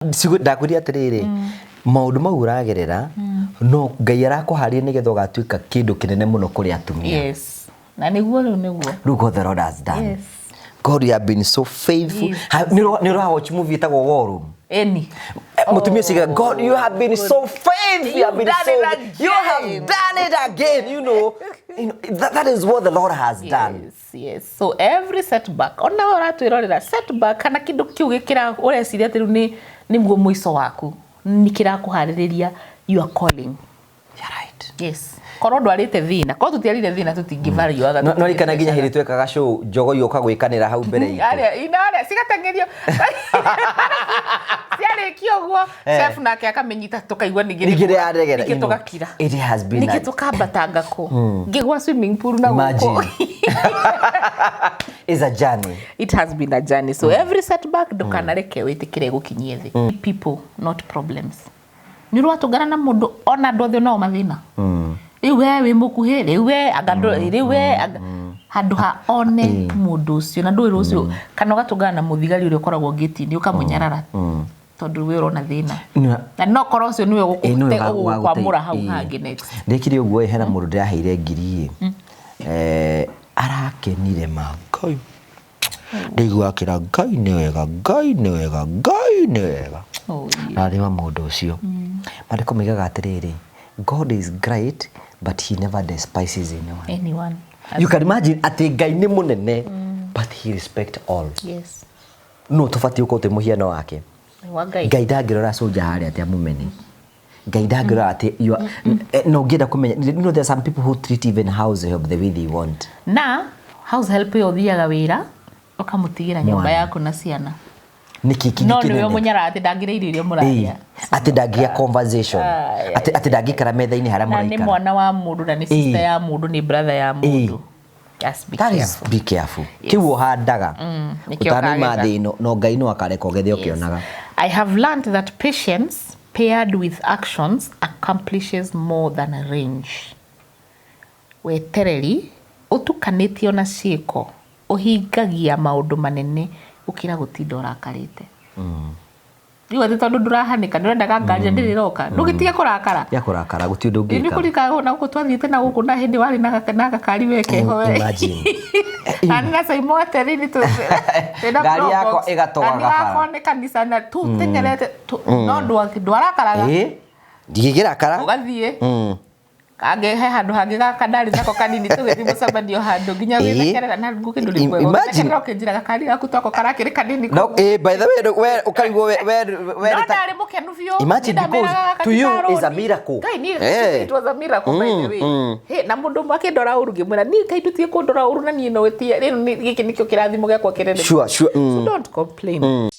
Ndakwĩria atiriri maundu mau uragerera no Ngai arakuharia nigetha ugatuika kindu kinene muno kuri atumia. Yes. Na niguo God the Lord has done. Yes. God, you have been so faithful. Ni ro watch movie etagwo War Room. Mutumia siga, God, you have been so faithful. You have been you have done it again, you know. That is what the Lord has done. Yes. So every setback, ona uratwirorera setback kana kindu kiu gikira ureciria ati ni muo mwiso waku ni kirakuhaririria you are calling. You're right. Yes. Korwo ndwarite thina ko tutiarire thina tutingivario no rikana nginya hiri twekaga show jogo yoka gwikanira hau mbere itu inare sigatengerio siare kioguo chef nake akamenyita tukaigwa nigire yaregera tukakira it has been niki tukambatanga ko ngigwa swimming pool na guko is a journey. It has been a journey. So every setback ndukanareke witikire gukinyie thi. People not problems. Niru atugana na mundu ona ndothe no mathina. Iwe we mukuhe riwe agando riwe handu ha one mundu ucio na ndwiro ucio kana gatugana na muthigari uri ukoragwo ngiti-ini ukamunyarara tondu we urona thina na no korwo ucio niwe gukute kwamura hau hangi next ndikiri uguo hena mundu ndiraheire ngiri arakenire Ngai ndigwa kira Ngai ni wega na rima mundu ucio mariko migaga atiriri God is great, but he never despises anyone. You can imagine ati Ngai ni munene, but he respect all. Yes. No tofati uko te muhiano wake. Ngai ndangirora soja hari ati amumeni. Ngai ndangirora ati no ngenda kumenya. You know there are some people who treat even house help the way they want. Na house help yo thiaga wira ukamutigira nyumba yaku na ciana. Niki no niwe munyara ati ndangire irio muraria ati ndagia conversation ati ndangikara metha-ini haria muraikara na ni mwana wa mundu na ni sister ya mundu ni brother ya mundu. Just be careful. Kiu handaga utanima thino no Ngai no akareka ugethe ukionaga. I have learned that patience paired with actions accomplishes more than a range. Wetereri utukanitio na ciiko uhingagia maundu manene ukira gutinda urakarite. Riu ati tondu ndurahanika ndirenda nganja ndiriroka ndugitige kurakara ya kurakara guti undu ngika ni kurika na gutwathiite na guku na hindi wari na gakari weke ho imagine ana sai moteri ni tu gari yako igatoga gakara ni kanisa na tu tengerete no ndwarakaraga ndigigira kara ugathie kage he handu hangi gakandari nako kanini tugithi mucamanio handu nginya withekerera na nguki nduri kwego nginya njira gakari gaku twako karakiri kanini no by the way ukarigwo we ndari mukenu biu imagine because to you is a miracle. It was a miracle by the way. Hey na mundu makindora uru ngimwira ni kaidutie kundora uru na ni no wetie rino giki nikio kirathimo giakwa kirene. Sure So don't complain.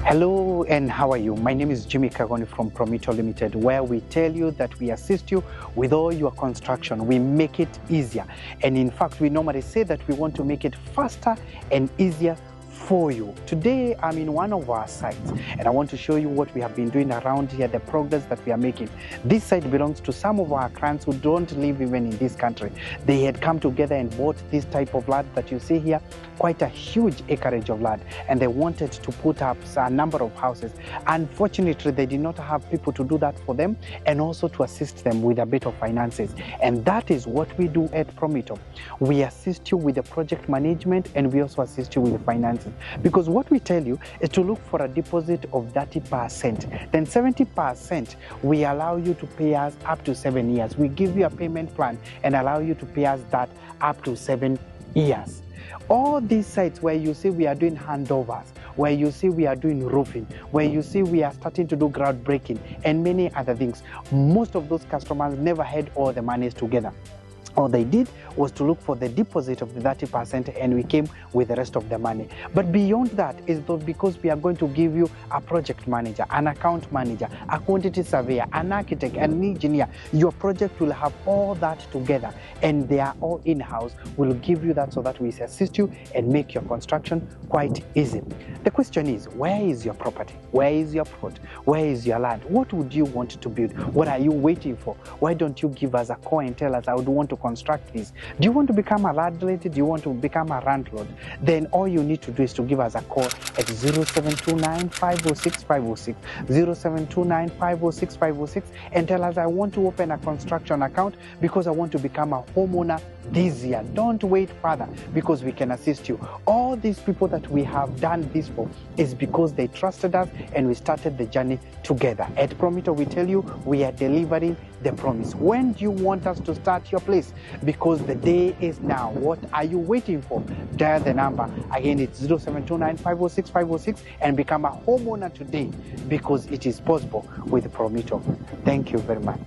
Hello and how are you? My name is Jimmy Kagoni from Promito Limited, where we tell you that we assist you with all your construction. We make it easier. And in fact, we normally say that we want to make it faster and easier for you. Today, I'm in one of our sites and I want to show you what we have been doing around here, the progress that we are making. This site belongs to some of our clients who don't live even in this country. They had come together and bought this type of land that you see here, quite a huge acreage of land, and they wanted to put up a number of houses. Unfortunately, they did not have people to do that for them and also to assist them with a bit of finances. And that is what we do at Promito. We assist you with the project management and we also assist you with the finances. Because what we tell you is to look for a deposit of 30%. Then 70% we allow you to pay us up to 7 years. We give you a payment plan and allow you to pay us that up to 7 years. All these sites where you see we are doing handovers, where you see we are doing roofing, where you see we are starting to do groundbreaking and many other things, most of those customers never had all the monies together. All they did was to look for the deposit of the 30% and we came with the rest of the money. But beyond that is because we are going to give you a project manager, an account manager, a quantity surveyor, an architect, an engineer. Your project will have all that together and they are all in-house. We'll give you that so that we assist you and make your construction quite easy. The question is, where is your property? Where is your plot? Where is your land? What would you want to build? What are you waiting for? Why don't you give us a call and tell us, I would want to construct this? Do you want to become a landlady? Do you want to become a landlord? Then all you need to do is to give us a call at 0729 506 506, 0729 506 506, and tell us, I want to open a construction account because I want to become a homeowner this year. Don't wait further because we can assist you. All these people that we have done this for is because they trusted us and we started the journey together. At Promito, we tell you we are delivering the promise. When do you want us to start your place? Because the day is now. What are you waiting for? Dial the number. Again, it's 0729 506 506 and become a homeowner today because it is possible with Promito. Thank you very much.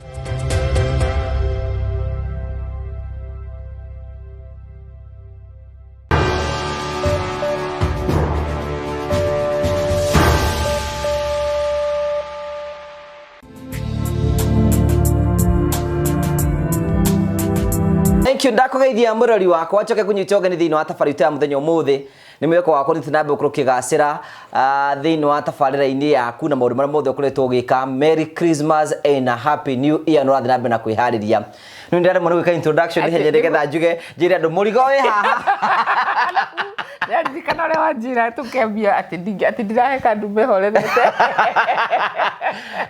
Thank you ndakugeithia murori wakwa acoke kunyita ogeni thiini wa tabarĩra ya muthenya umuthi ni mweko wakwa nitinabe ukurukigacira thiini wa tabarĩra-ini yaku na maundu maria mothe ukoretwo ugika. Merry Christmas and a Happy New Year. No rathi nabe na kwihariria ni ndare muno gwika introduction henye nigetha njuge njire andu murigo wi haha Nĩ kana ũrĩa wanjĩra tũkĩambia atĩ ndirahe kandu mehorerete.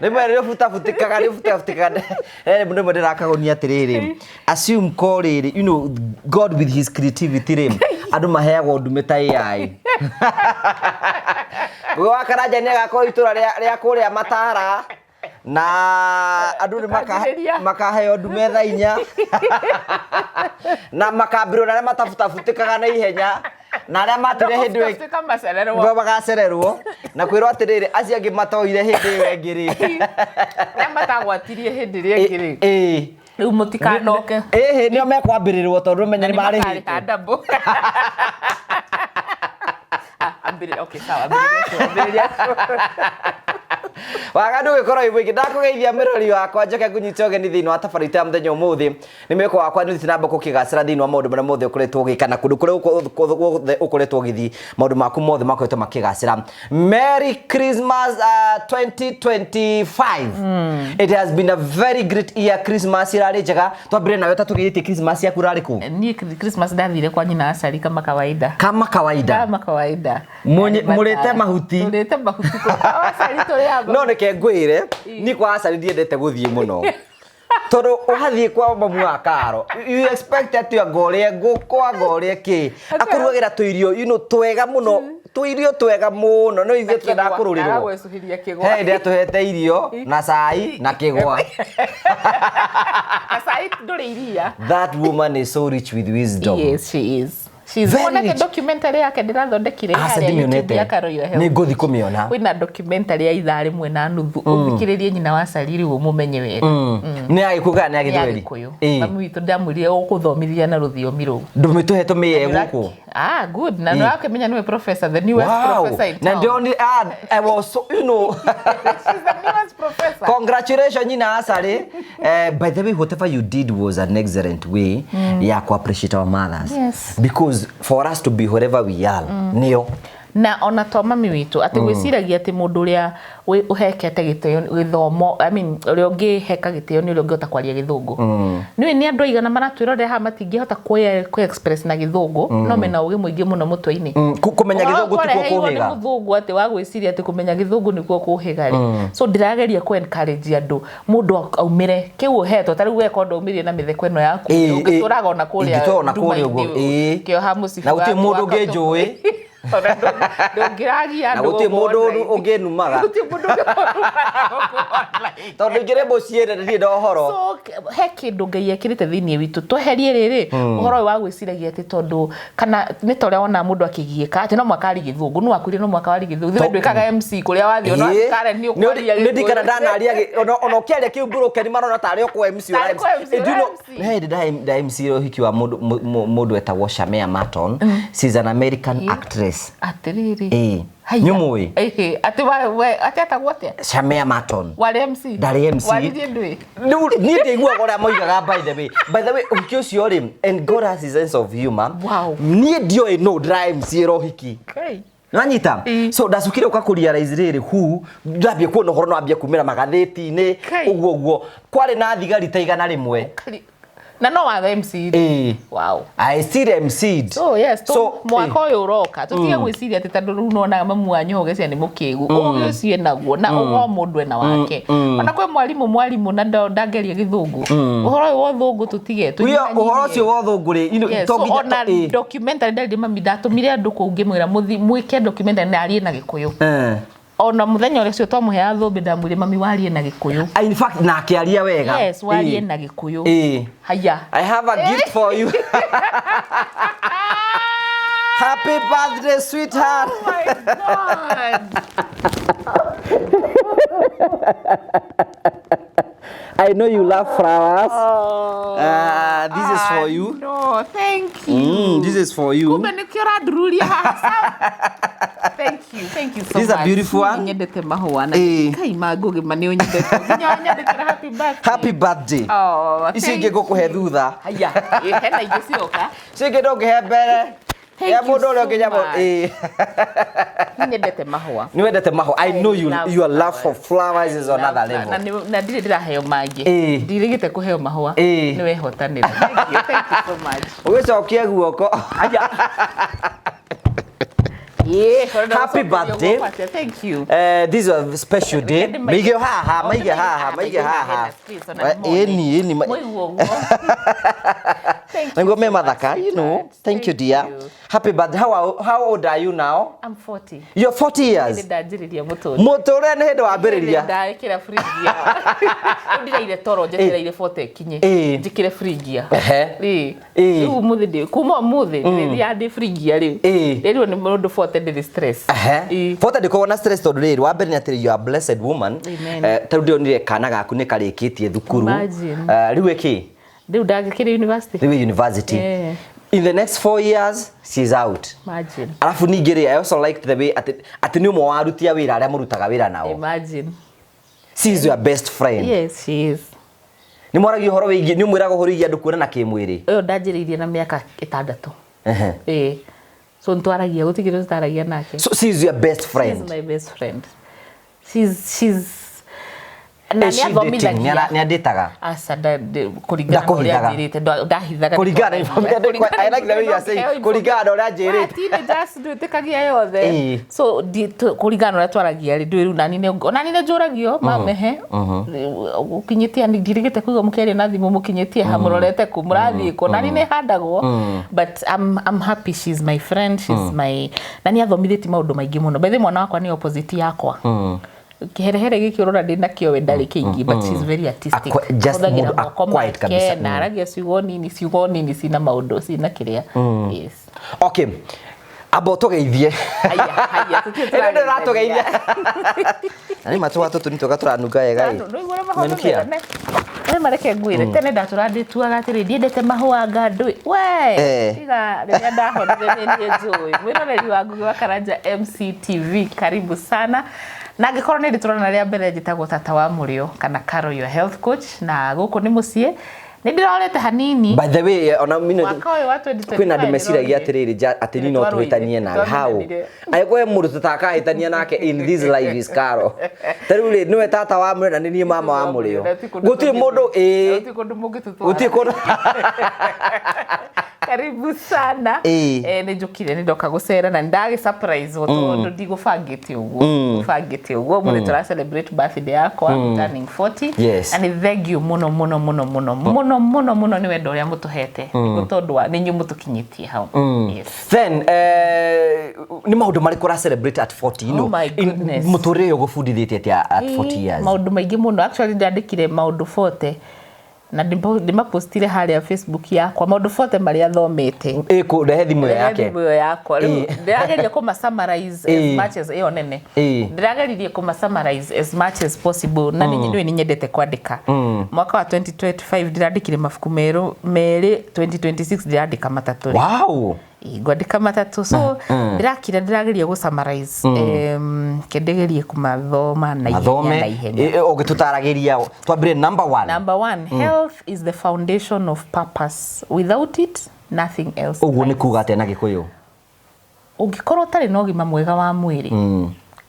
Nĩ mwere futikaga mũndũ mwende rakagonia atĩrĩrĩ. Assume call rĩrĩ, you know, God with his creativity rĩ, andũ maheagwo ndume ta AI. Gwa Karanja nĩ agakorwo itũra rĩa kũrĩa Matara na andũ nĩ makaheo ndume thaa 4 na makambirwo na matafutikaga na ihenya na aria matire hindi bagacererwo na kwirwo atiriri acio angi matoire hindi iyo ingi ri na matagwatirie hindi ri ingi ri riu mutikanoke nio mekwambirirwo tondu menya ni mari ndambo ambire okay sawa ambire wagandu gikoro ibu ndakugeithia mirori wakwa njoke kunyita ogeni thiini wa tabarĩra ya muthenya umuthi ni mweko wakwa ni tinamba kukigacira thiini wa maundu maria mothe ukoretwo ugikana kundu kuria ukoretwo ugithi maundu maku mothe makoretwo makigacira. Merry Christmas 2025. It has been a very great year. Christmas irari njega twambire nawe tatugeithie Christmas yaku rari ku ni Christmas ndathire kwa nyina acari kama kawaida murete mahuti kwa acari turi no neke ngwire ni kwa acari ndiendete guthie muno toro uhathie kwa mamu wa Karo you expect that you agore ngukwa gore ki akurugira tuirio you know twega muno tuirio twega muno no ithe twenda kururirwo agwecuhiria kigwa he ndia tuhete irio na cai na kigwa cai nduri iria. That woman is so rich with wisdom. Yes, she is. She's one of the documentary yake ndirathondekire YouTube ya Karo yo ni nguthi kumiona kwina documentary ya ithaa rimwe na nuthu uthikiririe nyina wa Sariri wo mumenye wega ni agikuga ni agithweri mamu witu ndamwirire ukuthomithia na ruthiomi ru ndumituhe tumiye guku good na no akimenya niwe professor, the newest professor in town. Na ndio I was so, you know she's the newest professor. Congratulations nyina Asari. By the way, whatever you did was an excellent way ya ku appreciate our mothers. Yes. Because for us to be wherever we are nio na ona to mami witu ati gwiciragia ati mundu uria uhekete giteo githomo I mean uria ungiheka giteo ni uria ungiota kwaria githungu ni andu aigana maratwirore ha matingihota ku express na githungu no mena ugi muingi muno mutwe-ini kumenya githungu tikuo kuhiga ni muthugu ati wa gwiciria ati kumenya githungu nikuo kuhiga ri so ndirageria ku encourage andu mundu aumire kiu uhetwo tari we kondo umirie na mitheko ino yaku ungituraga ona kuria uguo kio ha musifu na uti mundu unginjui ndongiragia na gutie mundu unginumaga gutie mundu tondu ngirembo ciende ndi ndohoro so he kindu ngai ekirite thiini witu tweherie riri uhoro wa gwiciragia ati tondu kana ni toria ona mundu akigieka ati no mwaka ari githungu no akwire no mwaka ari githungu thiwe ndwikaga MC kuria wathi ona kare ni ukwaria ni ndikana ndanaria ona ukiaria kiumburo ni marona tari okwa MC da MC rohiki wa mundu etagwo Shamea Martin. She's an American actress. Atiriri. Nyumui. Ati atagwo atia? Shamea Martin. Wale MC. Dari MC. Wale ndwe. Ni ndigua gora moigaga by the way ukio cio and God has his sense of humor. Wow. Ni ndio no dry MC rohiki. Okay. Nanyita so ndacukire ukakuria raiziriri hu ndambie kuona horo no ambie kumira magatheti-ini uguo kwari na thigari taigana rimwe na no wa MC. Wow. I still MC. So yes, so mwaka uyu uroka tutige gwiciria ati tondu ru nona mamu wanyu hogecia ni mukigu uyu cie naguo na ugo mundu ena wake ona kwe mwalimu na ndangeria githungu uhoro uyu wa thungu tutige uhoro ucio wa thungu ri to ona documentary ndari mami ndatumire andu kungimwira mwike documentary na arie na gikuyu ona muthenya ule cio twamuhea thumbi ndamwire mami warie na gikuyu in fact na akiaria wega yes warie na gikuyu haya I have a gift for you. Happy birthday, sweetheart. Oh my God. I know you love flowers. Oh, this is for you. No, thank you. This is for you. Thank you so much. This is a beautiful one. Nyendete mahua na kai magugi mani unyendete. Nyendete happy birthday. Happy birthday. Oh, isinge gukuhe thutha. Haya, hena igicioka. Singe ndongehe mbere. Ya mundu ule nginyamo nyendete mahua. Ni wendete mahua. I know your love for flowers is on another level. Na ndire ndiraheyo mangi. Ndirigite kuheyo mahua. Ni wehotanira. Thank you so much. Ugicokia guoko. Haya. Yeah, happy birthday. Thank you. This is a special day. Maige haha. Eni. Thank you. Mathaka, you know. Thank you, dear. Happy birthday. How old are you now? I'm 40. You're 40 years. Ndajiriria mutore ni hindu wambiriria. Ndakira fridge ya. Ndiraire toro njetereire 40 kinye. Njikire fridge ya. Riu muthi ndi kuma muthi ndi ndi fridge ya riu. Riu ni mundu 40 ndi stress. 40 ndiko na stress tondu riru wambere ni atiri you are blessed woman. Tondu ndio nire kana gaku ni karikitie thukuru. Riu eki riu ndagikire university. Riu university. In the next 4 years she's out. Imagine. Alafu nigiri I also like the way ati ni umwe warutia wira aria murutaga wira nao. Imagine. She is your best friend. Yes, she is. Ni moragi horo wigi ni mwirago horo igi andu kuona kimwiri. Uyo ndajiririe na miaka 6. So ntwaragia gutigire tutaragia nake. So she is your best friend. She is my best friend. She's na ni athomithagia ni adetaga asa kurigana uria njirite ndahithaga kurigana I like the way you say kurigana uria njirite teenagers ndutikagia yothe so kurigana uria twaragia ri ndwiru nani ne njuragio mamehe ukinyitia ndirigite kuiga mukeria na thimu mukinyitie hamurorete ku murathi ko nani ne handagwo but I'm happy she's my friend, she's my nani athomithitie maundu maingi muno bethe mwana wakwa ni opposite yakwa kiherehere giki urora ndina kio we ndari kingi but she's very artistic. Just quiet kabisa. Na aragia ciugo nini sina maundu sina kiria. Yes. Okay. Abo tugeithie. Haya. Ende ratugeithia. Nani matu watu tunitoka turanunga wega ĩ. Menukia. Mareke ngwire tene ndaturandituaga atiri ndiendete mahua ngandu we tiga rĩrĩa ndahonire nĩ njũĩ mwĩroreri wa Ngugi wa Karanja MCTV karibu sana na ngĩkorwo nĩ ndĩtũrona rĩa mbere njĩtagwo Tata wa Murio kana Carol your health coach na gũkũ nĩ mũciĩ nĩ ndĩrorete hanini. By the way ona mine kwina andũ meciragia atĩrĩrĩ atĩ ni no tuhĩtanie nawe how ayekwe mũndũ tutakahĩtania nake in this life is Carol tarĩu rĩ nĩwe Tata wa Murio na nĩ niĩ mama wa Murio gũtirĩ mũndũ gũtirĩ kũndũ Karibu sana. Ni njukire ni ndoka gucera na ndagi surprise tondu ndigubangite uguo. Bangite uguo mu tura celebrate birthday yakwa turning 40. And thank you muno ni wendo uria mutuhete. Tondu ni nyu mutukinyitie hau. Yes. Then ni maundu mariku ra celebrate at 40, you know. Muture yo gufundithite at 40 years. Maundu maingi muno actually ndandikire maundu 40. Na ndimapostire haria Facebook yakwa maundu 40 maria thomete rehe thimu yake yakwa ndirageria kuma summarize as much as nene ndirageria kuma summarize as much as possible na ni nyendete kwandika mwaka wa 2025 ndirandikire mafuku meri 2026 ndirandika matatu wow ngwandika matatu so ndirageria gu summarize kendegerie kumathoma na ihenya ugitutaragiria twambire number 1 health is the foundation of purpose. Without it, nothing else. Uguo ni kuga atena gikuyu. Ungikorwo tari no gima mwega wa mwiri.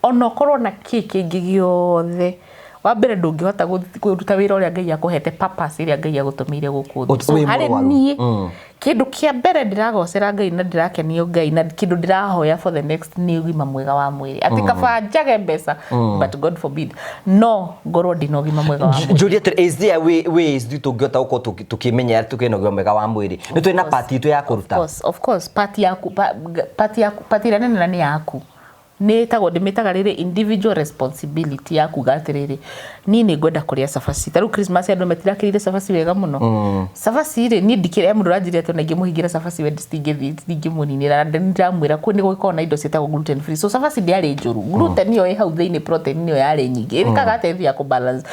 Ono korwo na kingi giothe. Wa mbere ndungihota kuruta wira uria Ngai akuhete purpose iria Ngai agutumire guku. So hari nie kindu kia mbere ndiragocera Ngai na ndirakenio Ngai na kindu ndirahoya for the next ni gima mwega wa mwiri. Ati kaba njage mbeca but God forbid. No ngorwo ndino gima mwega wa mwiri. Juliet, is there ways du tungihota uko tukimenya tukino gima mwega wa mwiri? Ni twina party tu ya kuruta. Of course party nene na ni yaku. Netago ndimetaga riri individual responsibility ya kugatiriri ni ngwenda kuria safaci taru Christmas andu metirakirire safaci wega muno safaci ri ni ndikire mundu ranjire ati nagi muhingira safaci we stingi muninira ndamwira ko ni gukona na indo cietagwo gluten free so safaci ndiari njuru gluten niyo hau thiini protein niyo yari nyingi irikaga ateithia ku balance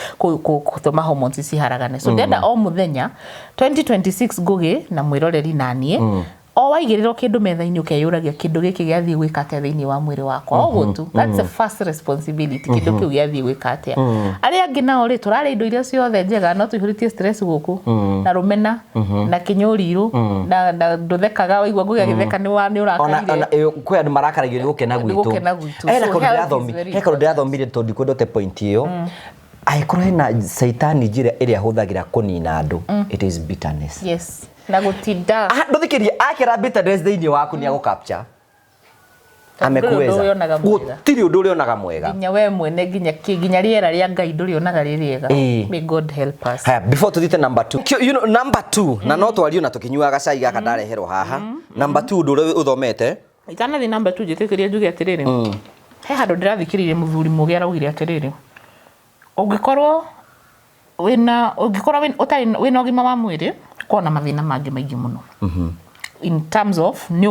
kutuma hormones ciharagane so ndenda o muthenya 2026 ngugi na mwiroreri nanie o waigiriro kindu metha-ini ukeyuragia kindu giki giathie gwika atia thiini wa mwiri wakwa oguo tu that's the first responsibility kindu kiu giathie gwika atia aria angi nao ri turari indo iria ciothe njega no tuihuritie stress guku na rumena na kinyuriru na nduthekaga waigua ngugia githeka ni urakarire ona kwi andu marakaragio ni gukena gwitu heka ndirathomire tondu kwendote point iyo aikorwo na saitani njira iria huthagira kunina andu it is bitterness. Yes. Na gutinda nduthikiria akira bitterness thiini waku ni agukapture amekuweza gutiri undu urionaga mwega nginya we mwene nginya riera ria Ngai ndurionaga ririega. May God help us. Before tuthite number 2 you know number 2 na no twario na tukinyuaga cai gaka ndareherwo haha number 2 ndu uthomete itana thi number 2 jitikiria njuge atiriri he handu ndirathikiririe muthuri mugia raugire atiriri ungikorwo wina wina ugima wa mwiri kona mathina mangi maingi muno in terms of ni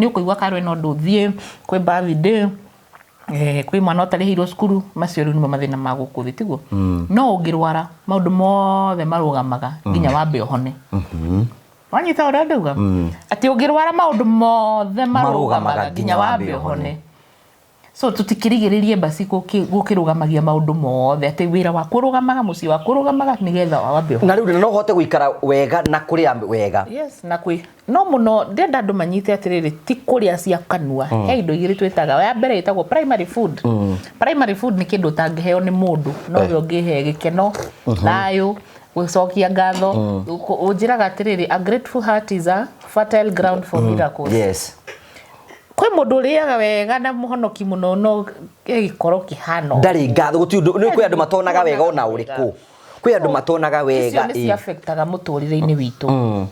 ukuigwa karwe no nduthie kwi birthday kwi mwana utarihirwo cukuru macio riu ni mathina magukuthi tiguo no ungirwara maundu mothe marugamaga nginya wambe ohone wanyita uria ndauga ati ungirwara maundu mothe marugamaga nginya wambe ohone so tutikirigiririe basi gukirugamagia maundu mothe ati wira wa kurugamaga muci wa kurugamaga nigetha wambe na riu no hote guikara wega na kuria wega. Yes na kwi no muno ndenda andu manyite atiriri ti kuria cia kanua he indo igiri twitaga ya mbere itagwo primary food. Primary food ni kindu tangiheo ni mundu no we ungihe gikeno thayo gucokia ngatho unjiraga atiriri a grateful heart is a fertile ground for miracles. Yes. Kwe mundu riaga wega na muhonoki muno no gikoro kihano ndari ngatho guti ni kwi andu matonaga wega ona uriku kwi andu matonaga wega ni affectaga muturire-ini witu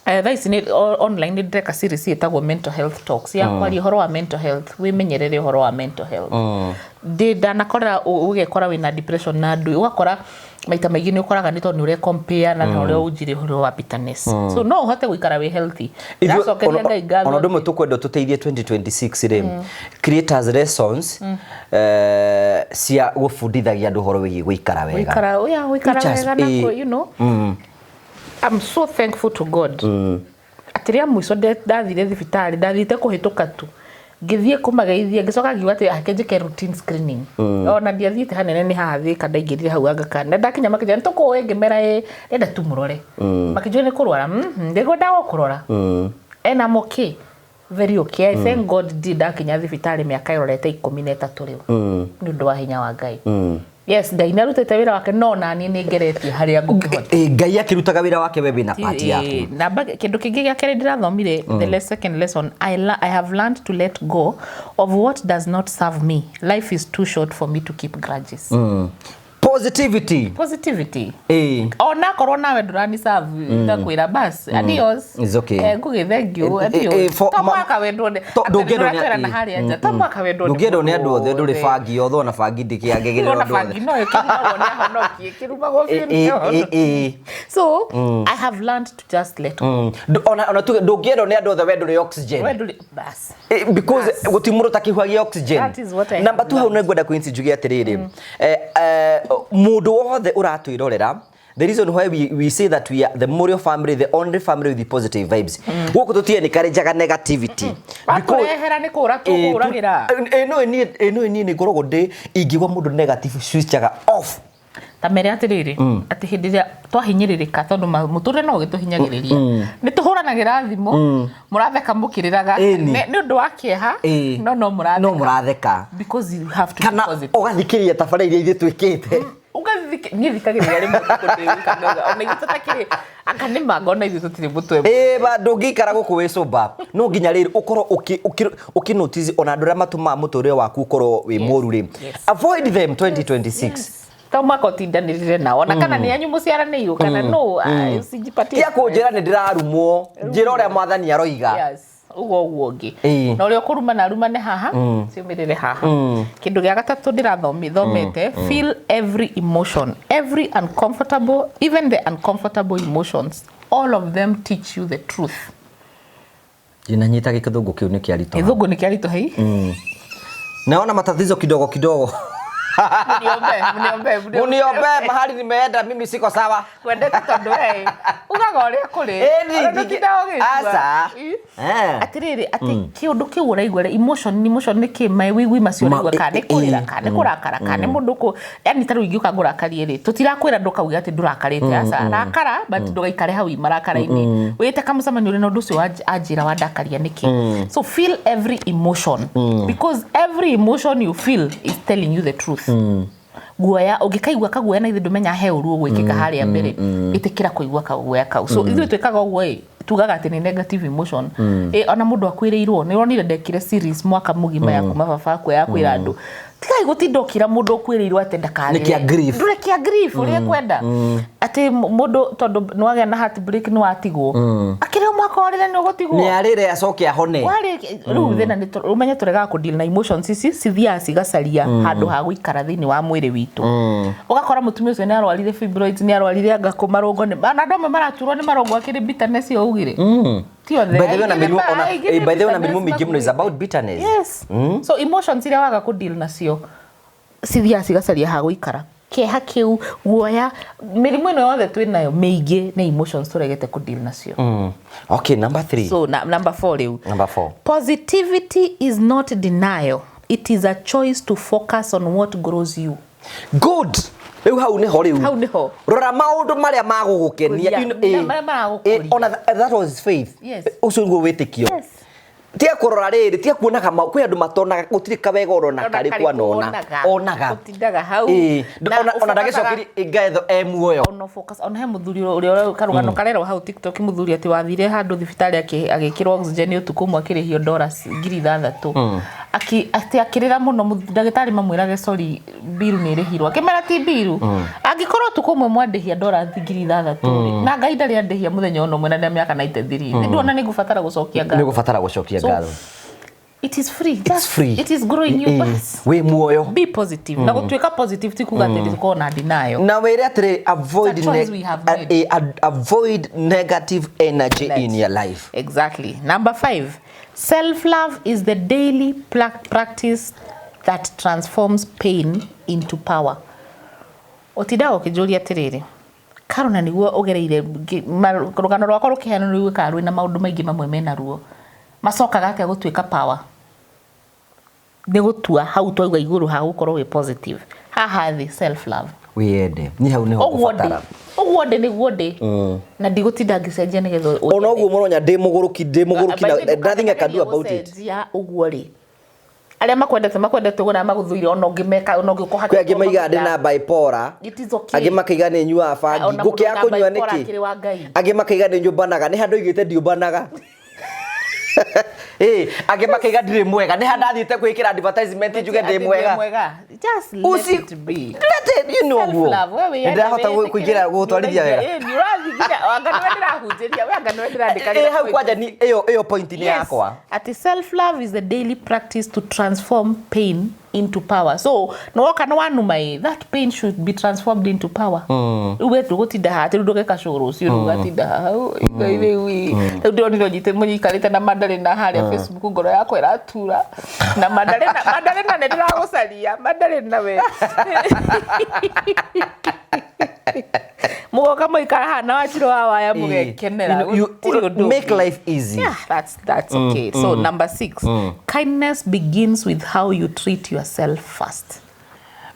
thaisi ni online ni ndeka series etagwo mental health talks ya kwari horo wa mental health wimenyerere horo wa mental health ndanakora ugekora wina depression na ndu ugakora maita maingi ni ukoraga ni tondu ure compare na ure ujire horo wa bitterness so no uhote guikara we healthy ndacokeria Ngai ngatho ono ndume tukwenda tuteithie 2026 ri creators lessons cia gufundithagia andu horo wigi guikara wega guikara wega na you know I'm so thankful to God. Atiria mwiso ndathire thibitari ndathite kuhituka tu ngithie kumageithia ngicoka ngiuga ati akenjike routine screening ona ndiathiite hanene ni hathi kada ingirire hau Aga ndakinya makija ntuko ngimera enda tu murore makijua ni kurwara ndigwenda kurora ena moki very okay. I thank God did akinya thibitari miaka irorete 13 riu ni ndu wa hinya wa Ngai. Yes, Ngai narutete wira wake no na ni ngeretie haria ngukihota. Ngai akirutaga wira wake wewe na part yaku. Na kindu kingi gya kere ndirathomire the second lesson I have learned to let go of what does not serve me. Life is too short for me to keep grudges. Positivity. Ona korwo nawe ndurani serve ndakwira bas. Adios. It's okay. Ngugi thank you. Adios. Tomaka wendo ne. Ndugera na haria nja. Tomaka wendo. Ndugera ne andu othe nduri fangi othe ona fangi ndikiagegera othe. Ona fangi no ikirwo ne honoki kiruma go feel. So I have learned to just let go. Ona ndugera ne andu othe wendo ri oxygen. Wendo bas. Because gutimuru takihuagia oxygen. That is what I number 2 hau ngwenda kwinsi jugi atiriri. Mundu wothe uratwirorera. The reason why we say that we are the Murio family, the only family with the positive vibes. Guku tutie ni karejaga negativity. Bakurehera ni kura tukuragira. No ni ngorogo ndi ingigwa mundu negative switchaga off. Tamere atiriri ati hindiria twahinyiririka tondu muture no gituhinyagiriria ni tuhuranagira thimo muratheka mukiriraga ni undu wa kieha no muratheka because you have to be positive. Ugathikiria tabara iria ithe twikite ngithikagiriria rimwe kudirika ona igitatakiri akanima ngona ithe tutire mutwe ba ndungikara guku wi soba no nginya riri ukoro ukinotice ona ndura matuma muture waku ukoro wi moru ri avoid them 2026. Toma kotindanirire nao na kana ni anyu muciaraneiru kana no usijipatie ya kunjira ni ndirarumwo njira uria mwathani aroiga. Yes ugo ngi na uria kuruma na ruma ne haha ciumirire haha kindu gya gatatu ndirathomete feel every emotion, every uncomfortable, even the uncomfortable emotions, all of them teach you the truth. Jinanyita gikithungu kiu ni kiarito githungu ni kiarito hei naona matatizo kidogo Muniombe mahali nimeenda mimi siko sawa. Kwendete tondu ugagoria kuri. Asa. Atiriri ati kiundu kiu uraigwere emotion ni kimai wigwi macio rigwa kane kurira kane kurakara kane mundu ku yani taru ingiuka ngurakarie ri tutirakwira ndukauga ati ndurakarite asa rakara but ndugaikare hau imarakara-ini wite kamucamani uri na undu ucio ajira wa ndakaria niki. So feel every emotion because every emotion you feel is telling you the truth. Guoya ungikaigwa kaguoya na ithe ndumenya he uruo gwikika haria mbere itikira kuigwa kaguoya kau. So ithe twikaga uguo tugaga ati ni negative emotion ona mundu akwiriirwo ni ronire ndekire series mwaka mugima ya kuma baba kwa yakwira andu tikai gutindokira mundu akwiriirwo ate ndakare nikia grief uria kwenda ati mundu tondu nwage na heartbreak ni watigwo akire mwaka orire ni ugutigwo ni arire acoke ahone wari ru thina ni umenye turega ku deal na emotions ici cithia cigacaria handu ha guikara thini wa mwiri witu ugakora mutumia ucio ni arwarire fibroids ni arwarire anga kumarongo ni bana ndome maraturwo ni marongo akiri bitterness yo ugire tio the by the way na mirimu mingi muno is about bitterness. Yes. So emotions iria waga ku deal nacio cithia cigacaria ha guikara keha kiu guoya mirimu ino yothe twinayo meige na emotions turegete ku deal nacio. Okay, number 3. So number 4 riu. Number 4. Positivity is not denial. It is a choice to focus on what grows you. Good. Riu hau ni ho riu. Hau ni ho. Rora maundu maria magugukenia ona that was faith. Yes. Ucio ngo witikio. Yes. Tia kurora riri tia kuonaga kwi andu matonaga gutirika wega orona kari kwanona onaga utindaga hau ona ndagicokiri ingaetho muoyo ono focus on he muthuri uria karugano karero hau TikTok muthuri ati wathire handu thibitari agikirwo oxygen utuku mwakirihio $6,000 ati akirira muno ndagitari mamwirage sorry biru ni rihirwo akimera ti biru angikorwo tuku mwe mwandihia $6,000 na Ngai ndari andihia muthenya ono mwe na miaka 93 nduona ni gufatara gucokia ngatho. It is free. It's free. It is growing you bas. We muoyo. Be positive. Na gutwika positive tikuga ati ko na denial. Na were ati avoid negative energy in your life. Exactly. Number 5. Self-love is the daily practice that transforms pain into power. Otidago kijulia tiriri. Karona niguo ugereire rugano rwako rukiheana ni gwikarwe na maundu maingi mamwe mena ruo macokaga ati gutwika power ni gutua hau twaigua iguru ha gukorwo we positive haha the self love wiyende ni hau niho kubatara ogwode ni gwode na ndigutinda ngicenjia nigetho ona oguo muronya ndimuguruki na nothing I can do about it ogwori aria makwendete gona maguthuire ona ngimeka ona ngikuha kwa ngimaiga ndi na bipolar agi makaiga ni nyua bangi ngukia kunyua niki agi makaiga ni nyumbanaga ni handu igite ndiumbanaga agi makaiga ndire mwega ni handathite kwikira advertisement njuge ndi mwega just let it be let it you know guo ndahota kuingira gutwarithia wega hau kwaja ni iyo point ni yakwa at self love is a daily practice to transform pain into power. So no kana wanuma that pain should be transformed into power. Uwe tugotinda hati ndoge kashoro cio rugatinda iwe ndio ndio nyite munyikarite na mandare na haria Facebook ngoro yakwa iratura na mandare na ndiragucaria mandare na we mugoka moikara hana wachiro waya mugekenera make life easy. Yeah, that's okay. So number 6, kindness begins with how you treat yourself first.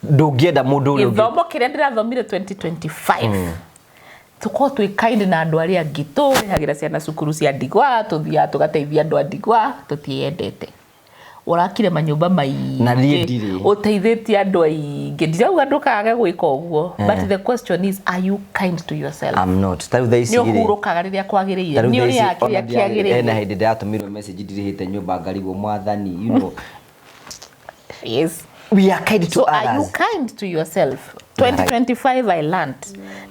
Ndugienda mundu uri ithomo kiria ndirathomire 2025 tuko twi kind na andu aria angi turihagira ciana cukuru cia ndigwa tuthia tugateithia andu a ndigwa tutiendete urakire manyumba mai na ndiri uteithitie andu aingi ndirauga ndukage gwika uguo but the question is, are you kind to yourself? I'm not. Taru tha ici ni uhurukaga riria kwagiriire ni uri yakiria kiagiriire na hindi ndatumirwo message ndirihite nyumba ngarigwo mwathani you know. Yes, we are kind to others. Are you kind to yourself? 2025 I learned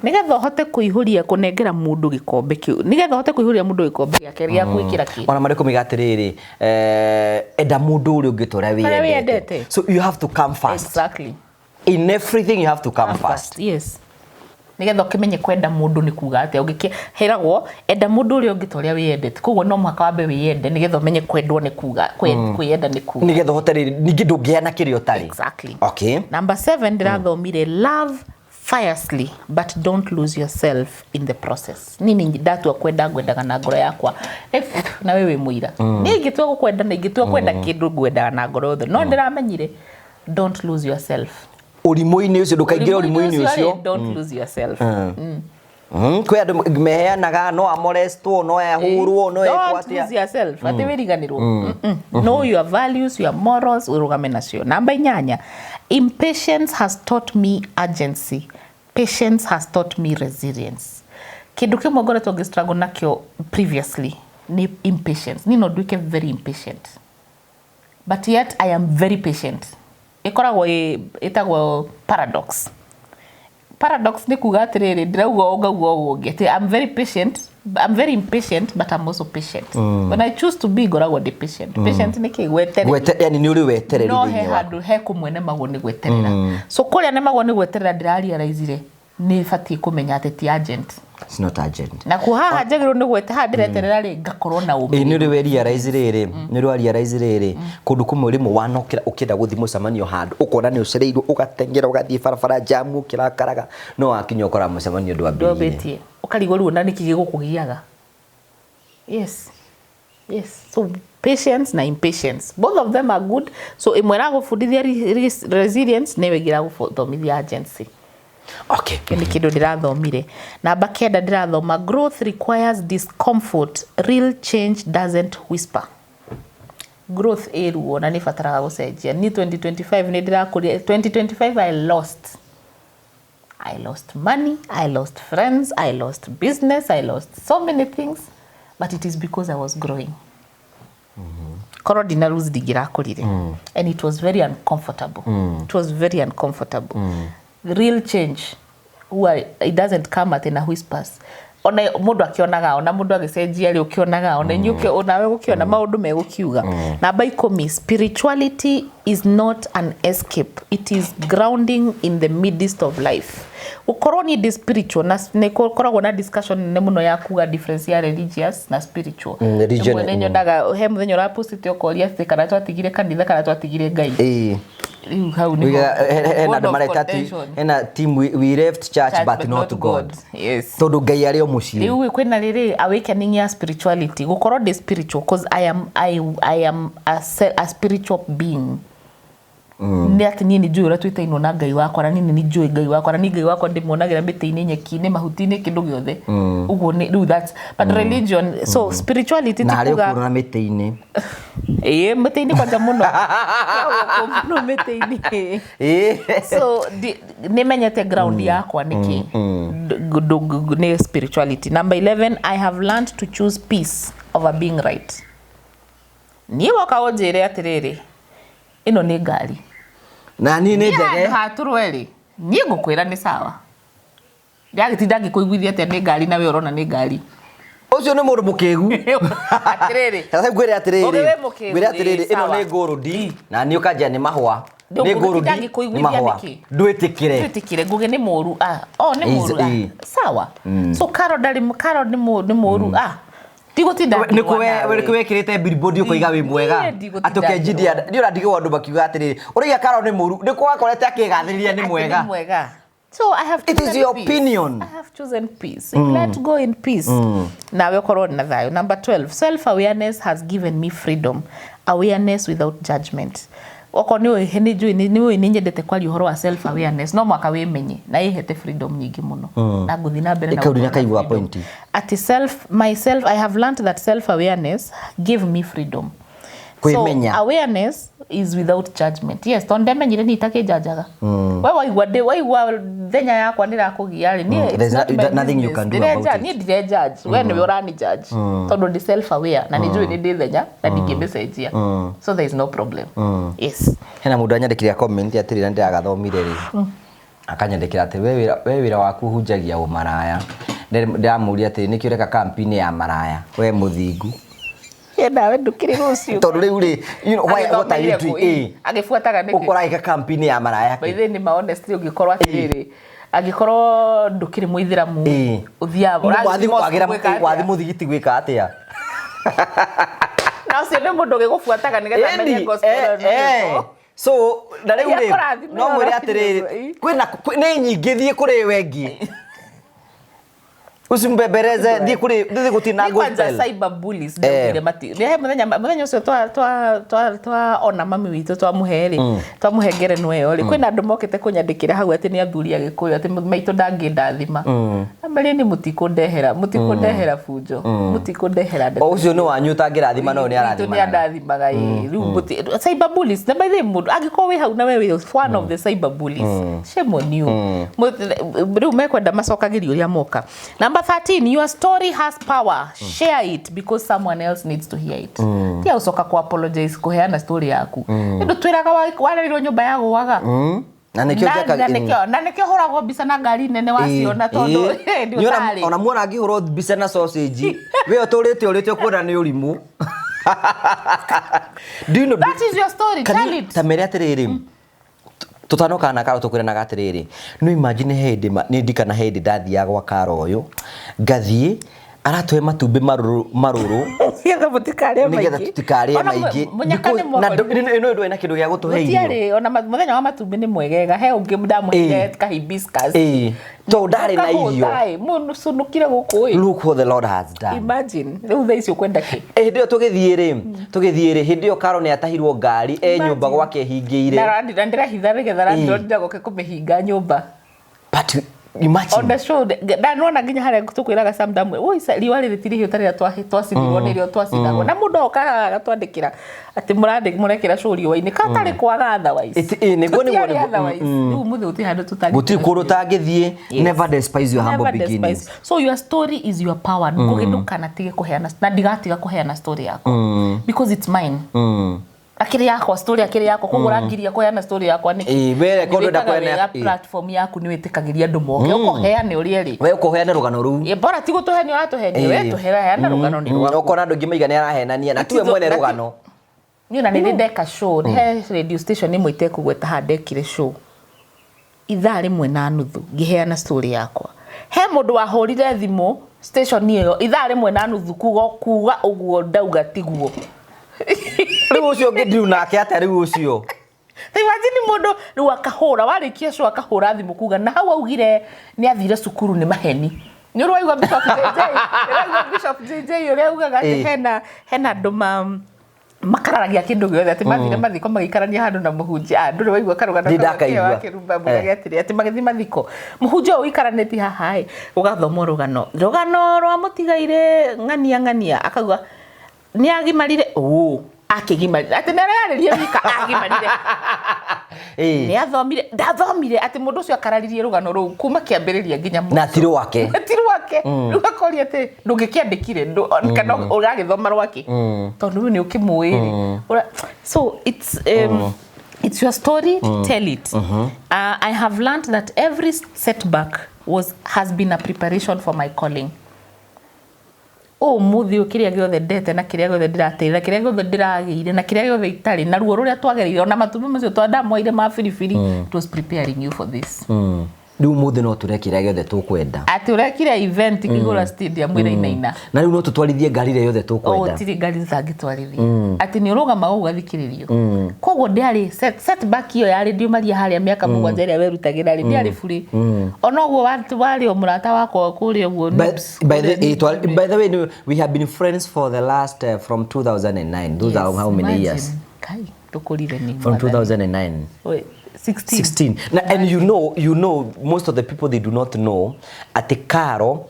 nigetha hote kuihuria kunengera mundu gikombe kiu nigetha hote kuihuria mundu gikombe giake ria gwikira ki ona mariko migatiriri enda mundu uri ungitora wiyendete. So you have to come first. Exactly. In everything you have to come first. Yes. Nigetha kimenye kwenda mundu ni kuga ate ugiheragwo enda mundu uri ungitoria wiyendete koguo no mwaka wambe wiyende nigetha umenye kwendwo ni kuga kwiyenda ni kuga nigetha hoteriri ningi ndungiana kirio tari. Exactly. Okay. Number 7 ndirathomire love fiercely but don't lose yourself in the process. Nini ndatua kwendaga na ngoro yakwa na wewe muira ni ngitua gukwenda na ngitua kwenda kindu ngwendaga na ngoro yothe no ndiramenyire don't lose yourself urimu-ini ucio ndukaingira urimu-ini ucio don't lose yourself kwe andu meheanaga no amolestwo no ahurwo no ekwatia don't lose yourself ati wiriganirwo know your values, your morals, urugame nacio. Namba 8, impatience has taught me urgency, patience has taught me resilience. Kindu kimwe ngoretwo ngistruggle nakio previously ni impatience. Ni no nduike very impatient but yet I am very patient. Ikoragwo itagwo paradox ni kuga atiriri ndirauga ogagwo ngete I'm very impatient but I'm also patient. When I choose to be ngoragwo ndi patient. Patient ni kigweterera yani ni uri wetereri no he handu he kumwe ne magwo ni gweterera so kuria ne magwo ni gweterera ndirarealize ni fati kumenya ati ti urgent. It's not urgent. Na kuhaha njagirwo ni gwete ha ndireterera ri ngakorwo na ubi ni uri realize riri ni uri realize riri kundu kumwe rimu wanokira ukenda guthi mucemanio handu ukona ni ucereirwo ugatengera ugathie barabara jamu ukirakaraga no wakinya ukora mucemanio ndwambirie ukarigwo ruo na niki gigukugiaga. Yes, so patience na impatience both of them are good. So imwera gufundithia resilience newe gira guthomithia urgency. Okay. Ni kindu ndirathomire. Namba 9 ndirathoma growth requires discomfort, real change doesn't whisper. Growth eruo na ni fataraga gucenjia ni 2025 ni ndirakuria 2025 I lost money, I lost friends, I lost business, I lost so many things, but it is because I was growing. Koro dina lose digirakurire and it was very uncomfortable. It was very uncomfortable. Real change it doesn't come at in whispers. Ona mundu akionaga ona mundu agicenjia ri ukionaga ona nyuke onawe gukiona maundu megukiuga. Namba 10, spirituality is not an escape, it is grounding in the midst of life. Ukorwo ni spiritual na nekoragwo na discussion ne muno ya kuga difference ya religious na spiritual. Mwe nyodaga he muthenya ra post okoria ati kana twatigire kanitha kana twatigire ngai. How ni ena team we left church but not God. Yes. Tondu ngai ari o mucii. Riu kwena riri awakening ya spirituality gukorwo de spiritual because I am a spiritual being. nĩ atĩ niĩ nĩ njũĩ ũrĩa twĩtainwo na Ngai wakwa na niĩ nĩ njũĩ Ngai wakwa na niĩ Ngai wakwa ndĩmuonagĩra mĩtĩ-inĩ nyeki-inĩ mahuti-inĩ kĩndũ gĩothe ũguo nĩ do that but religion so spirituality na harĩ ũkuona mĩtĩ-inĩ mĩtĩ-inĩ kwanja mũno no mĩtĩ-inĩ so nĩ menyete ground yakwa nĩkĩ nĩ spirituality. Number 11, I have learned to choose peace over being right. Niĩ woka ũnjĩre atĩrĩrĩ ĩno nĩ ngari na niĩ nĩ ndege hatũrwe niĩ ngũkwĩra nĩ sawa ndagĩtinda ngĩkũiguithia atĩ nĩ ngari nawe ũrona nĩ ngari ũcio nĩ mũndũ mũkĩgu atĩrĩrĩ sasa ngwĩre atĩrĩrĩ ĩno nĩ ngũrũndi na niĩ ũkanjia nĩ mahũa nĩ ngũrũndi nĩ mahũa ndwĩtĩkĩre nguge nĩ mũru nĩ mũru sawa so Karo nĩ mũru Tigotinda nĩkũ wekĩrĩte billboard ũkoiga wĩ mwega atũkenjithia nĩ ũrandigwo andũ makiuga atĩrĩrĩ ũrĩa Karo nĩ mũru nĩkũ wakorete akĩgathĩrĩria nĩ mwega. So I have it is your opinion. I have chosen peace. Let's go in peace. Nawe ũkorwo na thayũ. Number 12, self awareness has given me freedom, awareness without judgment. Oko nĩ nyendete kwaria ũhoro wa self awareness no mwaka wĩmenye na ĩhete freedom nyingĩ mũno na ngũthi na mbere na ĩkaũria kaigua point at myself I have learned that self awareness give me freedom. Kwĩmenya. So awareness is without judgment. Yes, tondemenyire ni itakijajaga. Wewe waigua thenya yakwa ndirakũgia rĩ there's nothing you can do about it. Ni dire judge. Wewe nĩ urani judge. Tondu ndi self aware na nĩnjũĩ nĩ ndi thenya na ndingĩmessage. So there is no problem. Yes. Hena mũndũ anyandĩkĩra comment atĩrĩ na ndĩragathomire rĩ. Akanyandĩkĩra atĩ we wĩra waku hunjagia ũmaraya. Ndamũria atĩ nĩkĩ ũreka campaign ya maraya. We mũthingu. Nawe ndukiri rucio tondu riu ri what are you doing agifuataga niki ukoraika campaign ya mara yake by the name honestly ugikorwa atiriri agikorwo ndukiri muithiramu uthiaga wathi muthigiti gwika atia na ucio nĩ mũndũ ũgĩgũbuataga nĩgetha amenye gospel so na riu ri no mwĩre atiriri kwina nĩ nyingĩ thiĩ kũrĩ wengi usimbebereze ndi gutina gospel cyber bullies ndire mati muthenya ucio twa ona mami witu twa muheri twa muhengere nweyo ri kwina andu mokete kunyandikira hau ati ni athuri agikuyu ati maitu ndangĩndathima ambali ni mutikundehera fujo mutikundehera ucio ni wanyu utangĩrathima no ni arathima ni andathimaga riu cyber bullies na by the mundu agĩkorwo wi hau na we one of the cyber bullies shame on you riu mekwenda macokagirio ria moka. Number 13, your story has power. Share it because someone else needs to hear it. Tia usoka ku apologize kuheana story yaku. Ndio twiraga warerirwo nyumba ya gwaga. Na nekio horagwo mbica na ngari nene waciona tondu ndio tari. Ona muona ngihorwo mbica na sausage. We ũtũrĩte kuona nĩ ũrimũ. Do you know that is your story? Tell it. Tamere atiriri. Tutanoka na Karo tukwiranaga atiriri no imagine hindi ni ndikana hindi ndathia gwa Karo uyu ngathie aratwe matumbi maruru nigetha mutikarie maingĩ na ino ndo ina kindu gya gutuhe irio tiari ona muthenya wa matumbi ni mwegega he ungi ndamuhe ka hibiscus to ndari na irio mundu sunukire guku look what the Lord has done. Imagine riu thaa icio kwenda ki ndio tugithie ri hindi yo Karo ni atahirwo ngari nyumba gwake hingĩire na ndirahitha nigetha randio goke kumihinga nyumba but imagine on the show ndanona nginya haria tukwiraga samdamu oi liwa rĩtiri ũtarĩ twacinirwo nĩrĩo twacinagwo na mũndũ okaga agatwandĩkĩra atĩ mũrekĩra show riũa-inĩ katarĩ kwaga otherwise nĩguo rĩu mũthĩ ũtĩ handũ tutangĩ gũtirĩ kũndũ tangĩthiĩ never despise your humble beginnings. So your story is your power ngũgĩndũkana tige kũheana na ndigatiga kũheana story yako because it's mine akiri yako story akiri yako kugura ngiria kuheana story yakwa niki we kondo ndakwena platform yaku ni witikagiria andu moke ukoheane uri ri we ukoheane rugano ru bora ti gutuheni uratuheni we tuheana rugano ni rwako ukona andu ngimaiga ni arahenania na tuwe mwene rugano ni na ni ndeka show he radio station imwe itekugweta handekire show ithaa rimwe na nuthu ngiheana story yakwa he mundu wahurire thimu station iyo ithaa rimwe na nuthu kuga uguo ndauga tiguo riu ucio ngidiu nake atari ucio imagine mundu riu akahura warikia show akahura thimu kuga na hau augire ni athire cukuru ni maheni ni urwaigwa Bishop JJ uri ugaga hena nduma makararagia kindu giothe ati mathire mathiko magikarania handu na muhunjia ndu waigua karugano wake rumba mugagia atiri ati magithi mathiko muhunjia uikaraniti haha ugathoma rugano rwa mutigaire ng'ania akauga ni agimarire akigimarire ati neraririe wika agimarire ni athomire ndathomire ati mundu ucio akararirie rugano ru kuma kiambiriria nginya na tiru wake rugakoria ati ndungikiandikire kana uragithoma rwake tondu ni ukimwiri so it's your story, tell it. I have learned that every setback has been a preparation for my calling. Muthio kiria giothe ndete na kiria giothe ndirateitha kiria giothe ndiragire na kiria giothe itari na ruo ruria twagereire ona matumbi macio twandamwaire ma firifiri it was preparing you for this. Riu muthi no turekira giothe tukwenda ati urekira event kigura stadium ina na riu no tutwarithie ngari ire yothe tukwenda tiri ngari zangitwarithia ati ni urugama ugathikiririo koguo ndiari setback iyo yari ndiumaria haria miaka mugwanja iria werutagira ri ndiari furi ona guo wari o murata wakwa kuri guo by the way we have been friends for the last from 2009 those are how many years kai tukurire ni from 2009 16. And you know most of the people they do not know ati Karo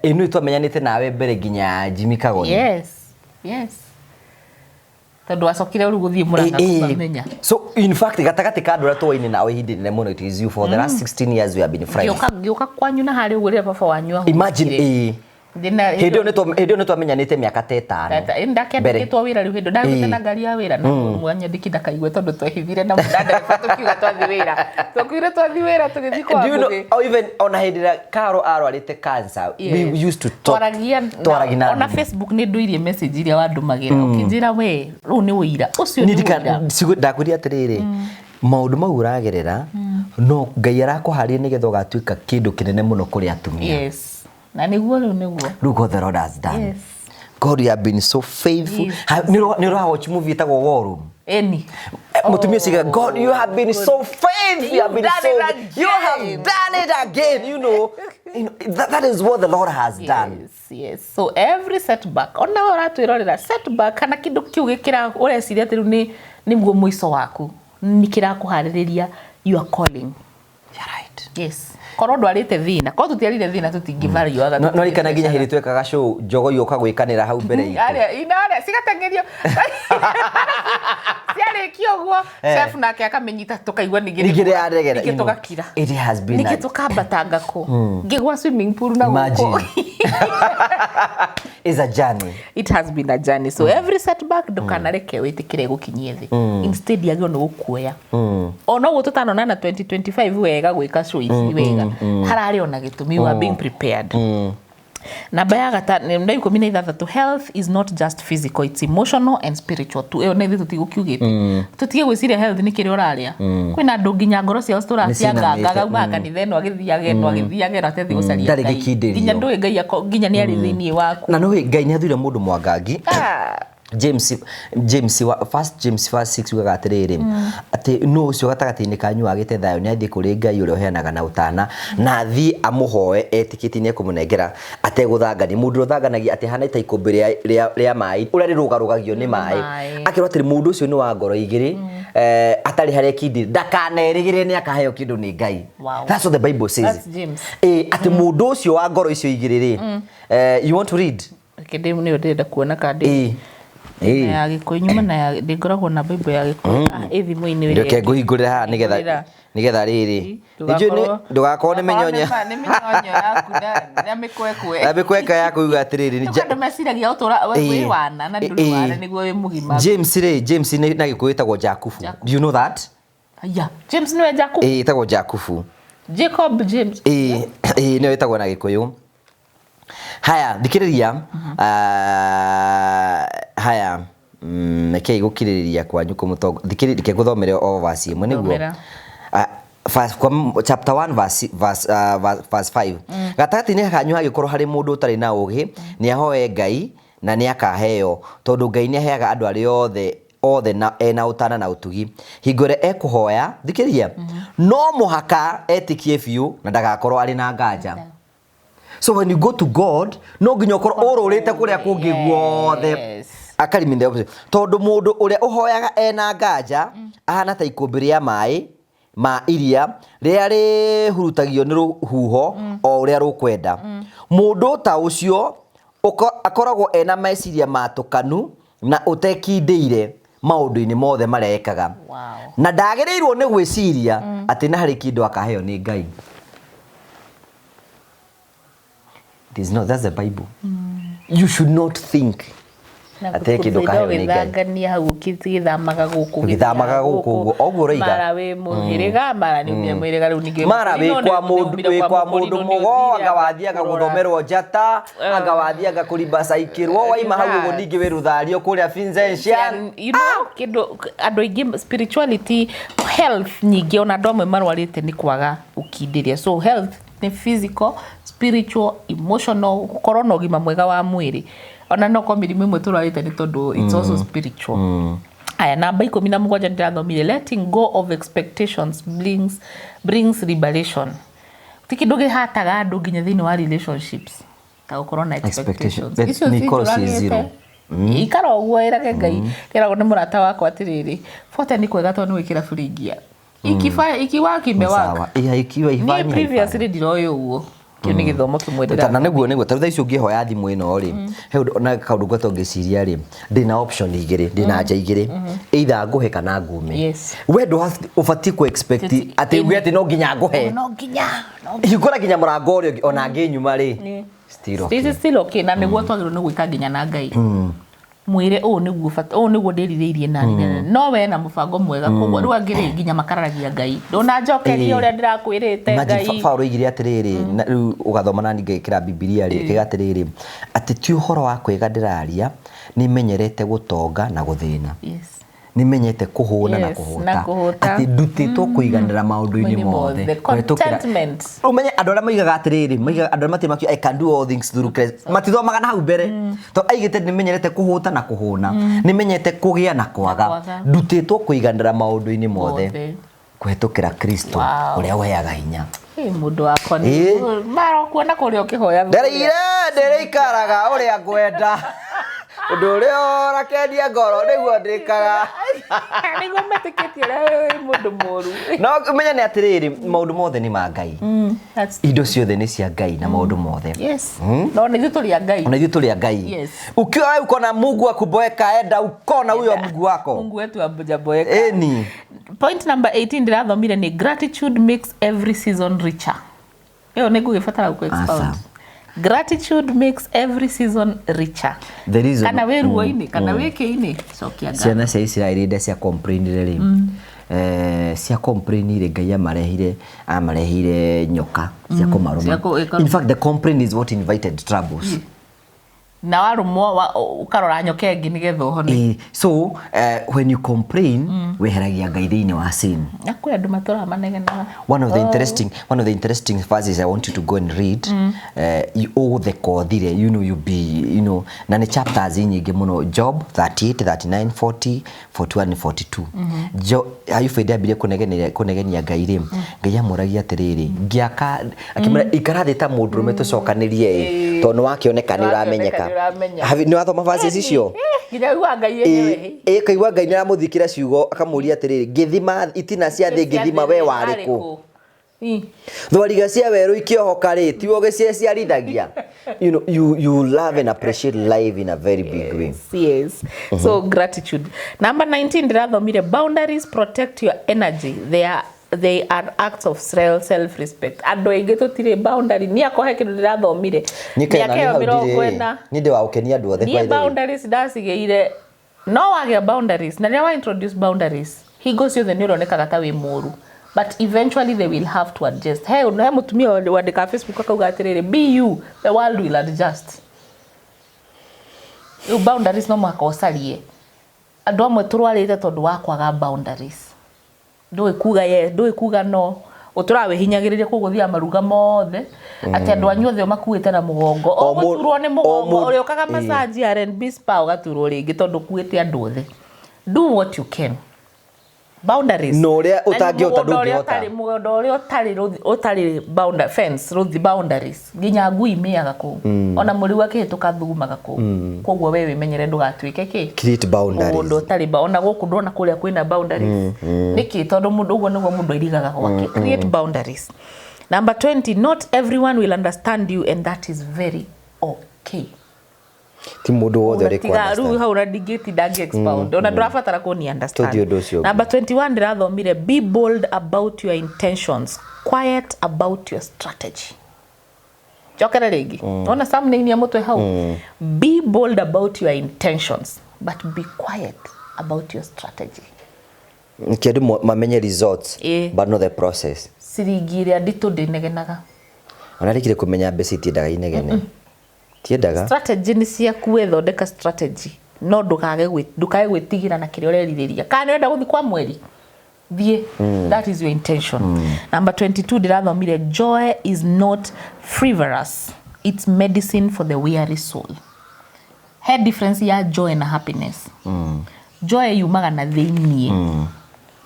inu twamenyanite nawe mbere ginya Jimmy Kagoni. Yes tondu acokire uru guthie muranga kumenya so in fact gatagati ka ndura twaini nawe hindi ne muno it is you for the last 16 years we have been friends gioka kwanyu na hari ugurira baba wanyu aho imagine Hedo ne twamenyanite miaka 5 ndakendeketwo wira riu hindo ndagute na ngari ya wira na mwanya ndikida kaigwe tondu twehithire na mudanda tukiuga twathi wira tukwire twathi wira tugithi kwa ngugi or even on hindira Karo arwarite cancer we used to talk twaragia on Facebook ni nduirie message iria wandumagira ukinjira we ru ni wira ucio ni wira ndakuria atiriri maundu mau uragerera no Ngai arakuharia nigetha ugatuika kindu kinene muno kuri atumia na niguo look what the Lord has done. God, you have been so faithful. You know watch movie itagwo War Room. Mutumia siga God, you have been so faithful. You have been you have done it again. You know that is what the Lord has done. Yes. So every setback, ona uratwirorera setback kana kindu kiu gikira ureciria ati ni mugo muico waku nikira kuhaririria your calling. You're right. Yes. Korwo ndwarite thina ko tutiarire thina tutingivario aga no rikana nginya hiri twekaga show jogo yoka gwikanira hau mbere itu inare sigatengerio siare kioguo chef nake akamenyita tukaigwa nigire aregera tukakira it has been niki tukambatanga ko ngigwa swimming pool na guko is a journey. It has been a journey. So every setback ndukanareke witikire gukinyie thi instead yagio no gukuoya ono gututanona na 2025 wega gwika show ici wega harari ona gitumi you are being prepared. Namba ya gatano ndio 16 health is not just physical, it's emotional and spiritual tu eo nethi tutigukiugite tutige gwiciria health ni kiri uraria kwina andu nginya ngoro cia turacianga gauma kanitha no agithiage ratethi gucaria nginya ndu Ngai nginya ni ari thiini waku na no Ngai ni athire mundu mwangangi James 1:6 ugaga atiriri ati no ucio gatagati-ini kanyu agite thayo ni athie kuri Ngai uria uheanaga na utana na athie amuhoe etikiti ni ekumunengera ateguthangani mundu uthanganagia ati hana ita ikumbi ria mai uria rirugarugagio ni mai akirwa ati mundu ucio ni wa ngoro igiri atari hare kindi ndakanerigire ni akaheo kindu ni Ngai. That's what the Bible says. Ati mundu ucio wa ngoro icio igiri ri you want to read kidemu ni ndenda kuona kandi ya gikunyuma na ndingoragwo na Bible ya gikunyuma thimu-ini wiri ndeke nguhingurira ha nigetha riri ndugakorwo ni minyonya yaku na mikweka yaku uga atiriri ni ndu mesiragia utura we wana na nduru wana niguo wi mugima James na gikuitagwo Jakufu. Do you know that? James ni Jakufu itagwo Jakufu Jacob James ni itagwo na gikuyu. Haya thikiriria haya meke gukiriria kwanyu kumutongo thikiriria guthomere o verse imwe niguo chapter 1 verse 5 gatati-ini kanyu hagikorwo hari mundu utari na ugi ni ahoe Ngai na ni akaheo tondu Ngai ni aheaga andu ari othe na ena utana na utugi hingore ekuhoya thikiriria no muhaka etikie biu na ndagakorwo ari na nganja. So when you go to God, no nginya ukorwo ururite kuria kungi guothe akarimi the opposite tondu mundu uria uhoyaga ena nganja ahana ta ikumbiri ya mai ma iria ria ri hurutagio ni ruhuho o uria rukwenda mundu ta ucio akoragwo ena meciria matukanu na utekindeire maundu-ini mothe marekaga na ndagereirwo ni gwiciria ati na hari kindu akaheo ni Ngai. That's the Bible. You should not think ate kindu kaheo ni Ngai. Ngania hau githamaga guku oguo reiga mara we muhiriga mara ni muhiriga riu ninge mara we kwa mundu mugo agawathia guthomerwo njata agawathia kurimba saikirwo waima hau uguo ninge we ruthario kuria Vincentian you know kindu andu ingi spirituality health nyingi ona ndomwe marwarite ni kwaga ukindiria so health ni physical spiritual emotional gukorwo na ugima mwega wa mwiri ona no ko mirimu imwe turarite ni tondu it's also spiritual. Aya namba 17 ndirathomire letting go of expectations brings liberation. Tikinduge hataga andu nginya thini wa relationships ta ukorwo na expectations icio si zero ikara uguo irage Ngai kera ni murata wakwa atiriri fote ni kwega tondu wikira furingia ikiwa kimewa ikiwa ifanya ni previously ndiroyo uguo kio ni githomo kimwe ndira tana niguo tarutha icio ngihoya thimu ino ri he ona kaundu gatongiciria ri ndina option igiri ndina nja igiri either nguhe kana ngume wendo ufati ku expect ati uge ati no nginya nguhe no nginya ikora nginya murango uri ona nginyuma ri still okay na niguo twagirwo ni gwika nginya na Ngai mwire niguo ndiririirie nani no we na mubango mwega koguo riu angiri nginya makararagia Ngai ndona njokeria uria ndirakwirite Ngai na Paulo igire atiriri riu ugathoma nani ngikira Biblia ri kigatiriri ati ti uhoro wa kwega ndiraria ni menyerete gutonga na guthina ni menyete kuhuna na kuhota ati ndutitwo kuiganira maundu-ini mothe contentment umenye andu aria maigaga atiriri maigaga andu aria matima I can do all things through Christ matithomaga na hau mbere to aigite ni menyerete kuhota na kuhuna ni menyete kugia na kwaga ndutitwo kuiganira maundu-ini mothe kuhetukira Kristo uria weaga hinya mundu wakwa ni maro kuona kuria ukihoya ndirikaraga uria ngwenda undu uria rakendia ngoro niguo ndikaga niguo metikitie ria mundu moru no menya ni atiriri maundu mothe ni ma Ngai indo ciothe ni cia Ngai na maundu mothe no ni tuturia Ngai na tuturia Ngai ukiwa uko na Mungu akuboeka enda ukona huyo Mungu wako Mungu wetu abujaboeka point number 18 ndirathomire ni gratitude makes every season richer yo niguo gifatara ku expound gratitude makes every season richer kana we ruo-ini kana we ki-ini cokia Ngai ciana cia Israeli nda cia complainire ri cia complainire Ngai amarehire nyoka cia kumaruma in fact the complaint is what invited troubles na warumo ukarora nyoke ngi nigetha uhone so when you complain weheragia Ngai thiini wa sin akwa andu matora manegena one of the interesting verses I want you to go and read you the kodire na ni chapters nyingi muno Job 38 39 40 41 and 42 ayufedia bile kunegenia Ngai ri Ngai amuragia atiriri ngiaka akimura ikarathi ta mundurume tucokanirie tondu wakionekana uramenyeka ni wathoma verses icio nginya uwa Ngai yenyewe kaigwa Ngai niramuthikira ciugo akamuria atiriri ngithima itina cia thi ngithima we wariku thwariga cia weru ikiohoka ri tiwo giciarithagia you love and appreciate life in a very big way so gratitude number 19 ndirathomire boundaries protect your energy they are acts of self-respect andu aingi tutire boundary ni akohe kindu ndirathomire ni akeo mirongo ni ndi wa ukenia andu othe ni boundaries ndasigeire no wage boundaries na ria wa introduce boundaries higo ciothe ni uronekaga ta wi muru but eventually they will have to adjust hey mutumia wandika Facebook akauga atiriri be you the world will adjust you boundaries no makosarie andu amwe turwarite tondu wa kwaga boundaries ndui kuga no uturawe hinyagiriria kuguthia maruga mothe ati andu anyuothe makuite na mugongo o guturwo ni mugongo uri ukaga massage R&B spa ugaturwo ringi tondu kuite andu othe do what you can boundaries no uria utangiota ndungihota mugondo uria utari boundary fence road boundaries nginya ngui miaga ku ona muri wake tukathumaga ku kogwo wewe menyere ndugatuike ki create boundaries mugondo utari ona guku ndona kuria kwina boundaries niki tondu mundu ugo niguo mundu irigaga gwake create boundaries. Number 20, not everyone will understand you and that is very okay. Ti mundu wothe uri kwa ru how na digeti dag expound ona ndurafatara ko ni understand. Number 21 ndirathomire be bold about your intentions, quiet about your strategy. Jokera regi ona something ni amutwe how be bold about your intentions but be quiet about your strategy. Kedu mamenye results but not the process. Sirigire adito ndinegenaga ona rikire kumenya mbeca itiendaga inegene tiendaga strategy ni cia kuethondeka strategy no ndukage gwitigira na kire ureririria kana wenda guthi kwa mweri thie that is your intention. Number 22 ndirathomire joy is not frivolous, it's medicine for the weary soul. Head difference ya joy na happiness. Joy yumaga na thiini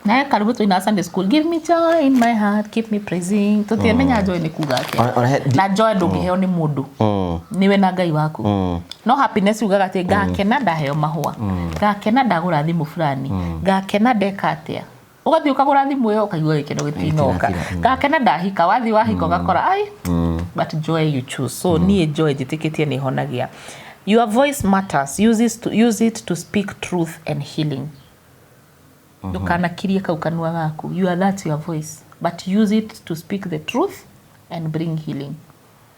na karibu tu ina Sunday school, give me joy in my heart, keep me praising. Tutemenya joy ni kugake na joy ndungiheo ni mundu niwe na Ngai waku. No happiness ugaga ati ngakena ndaheo mahua, ngakena ndagura thimu fulani, ngakena ndeka atia ugathi ukagura thimu yo ukagua gikeno gitinoka, ngakena ndahika wathi wahika ugakora ai but joy you choose. So nie joy jitikitie ni honagia. Your voice matters, use it to speak truth and healing. Dukana kirie ka ukanwa gaku, you are that your voice but use it to speak the truth and bring healing.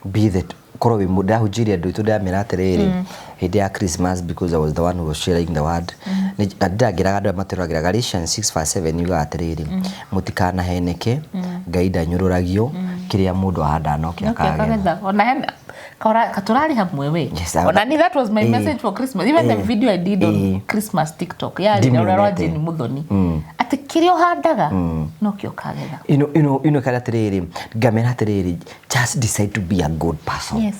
Be that koro we muda hujiria ndu ituda miratereri hidi ya Christmas because I was the one who was sharing the word. Ndagiraga ndu maturagira Galatians 6:7 yuga atereri mutikana heneke gaida nyururagio kiria mundu ahanda no kia kagetha. Ona hena katurari hamwe we. Ona ni that was my message for Christmas. Even the video I did on Christmas TikTok. Yeah, ni roraji ni muthoni. Ati kirio handaga no kio kagetha. You know kala tereri gamera tereri just decide to be a good person. Yes.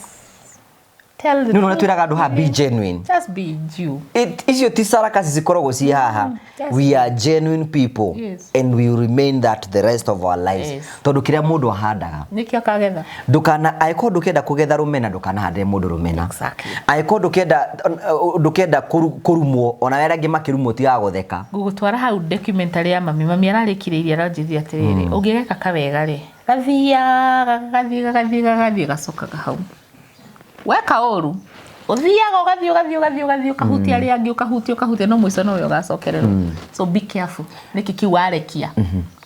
Tell the no twiraga andu ha be genuine. Just be you. It is your tisara kasi zikorogo si haha. We are genuine people and we will remain that the rest of our lives. Tondu kiria mundu ahandaga nikio kagetha. Ndukana aiko ndukenda kugetha rumena ndukana hande mundu rumena. Exactly. Aiko ndukenda kurumwo ona wera ngi makirumo ti ya gutheka. Gugutwara hau documentary ya mami ararikiriria aranjithia atiriri ungireka kawega ri gathia gacokaga hau weka oru uthiaga ugathio kahutia ri angi ukahutia no mwiso no yo gacokererwo. So be careful niki kiwarekia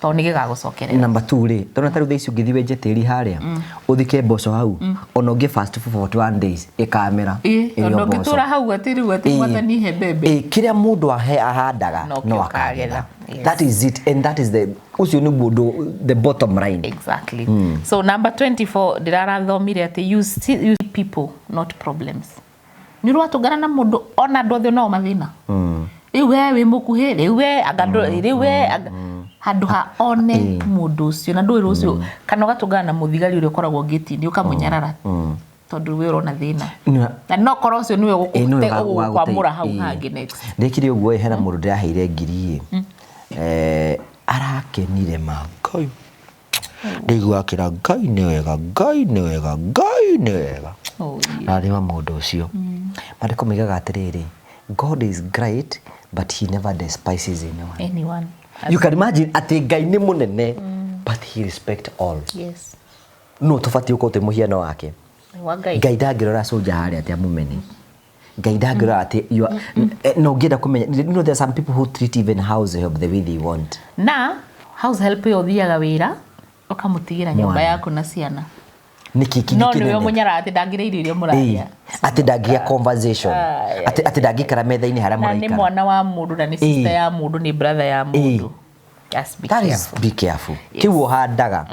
to nige gagucokerera. Number 2 ri tona taru thaici ungithiwe jetiri haria uthike mboco hau ona ungi fast for 41 days ikamera ono ngitura hau atiri mwathani he bebe kiria mundu ahandaga no akagetha. That is it and that is the the bottom line. Exactly. So number 24 ndirathomire ati use people not problems. Ni ruwa tugana na mundu ona ndothe no mathina iwe wi mukuhire iwe agando iwe handu ha one mundu ucio na ndwira ucio kana gatugana na muthigari uri ukoragwo ngiti ukamunyarara tondu we urona thina na no koro ucio niwe gukute kwa mura hau hangi next ndikiri uguo hena mundu ndiraheire ngiri arakenire Ngai ndigwa kira Ngai ni wega na rima mundu ucio mariko migaga atiriri God is great but he never despises anyone. You can imagine ati Ngai ni munene but he respect all. Yes. No tufati uko te muhiano wake Ngai ndangirora soja hari ati amumeni Ngai ndangirora ati no ngenda kumenya you know there are some people who treat even house help the way they want. Na house help yo thiaga wira ukamutigira nyumba yako na ciana niki no niwe munyara ati ndangire irio muraria ati ndagia conversation ati ndangikara metha-ini haria muraikara ni mwana wa mundu na ni sister ya mundu ni brother ya mundu. Just be careful. Kiwo handaga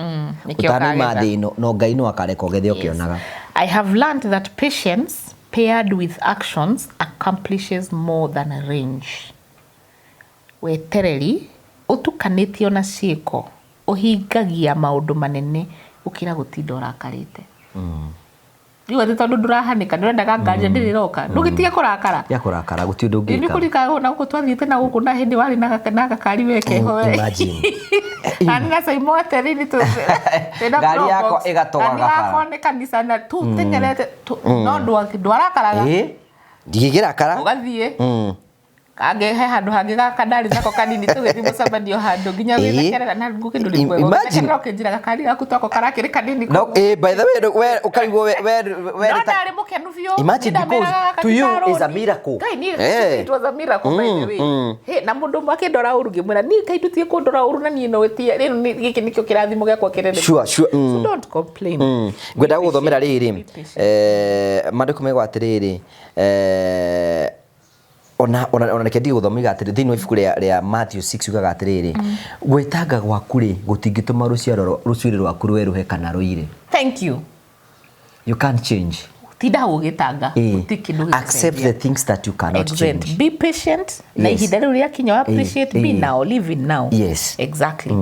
utanima thino no Ngai no akareka ugethe ukionaga. I have learned that patience paired with actions accomplishes more than a range. Wetereri utukanitio na ciiko uhingagia maundu manene ukira gutinda urakarite. Iwe tondu ndurahanika ndirenda nganja ndiriroka ndugitie kurakara ya kurakara guti ndungika ni kurika na gutwathiite na guku na hindi wari na gakari weke ho imagine ana sai mote ni tu gari yako igatoga gakara ni kanisa na tu tengerete no ndwarakaraga ndigira kara ugathie kage he handu hangi gakandari nako kanini tugithi mucemanio handu nginya withekerera na nguki nduri kwego njira gakari gaku twako karakiri kanini no by the way ukarigwo we ndari mukenu biu imagine because to you is a miracle it was a miracle by the way he na mundu makindora uru ngimwira ni kaindutie kundora uru na ni no wetie rino giki nikio kirathimo gyakwa kirene sure so don't complain ngwenda guthomera riri mandiko megwa atiriri ona nekendi guthomiga atiri thiini wa ibuku ria Matthew 6 ugaga atiriri gwitanga gwaku ri gutingituma ruciaro rwaku rweruhe kana ruire. Thank you. You can't change. Tida ugitanga utikindu accept the things that you cannot change. Be patient. Na ihinda riu riakinya appreciate be now, live in now. Yes. Exactly.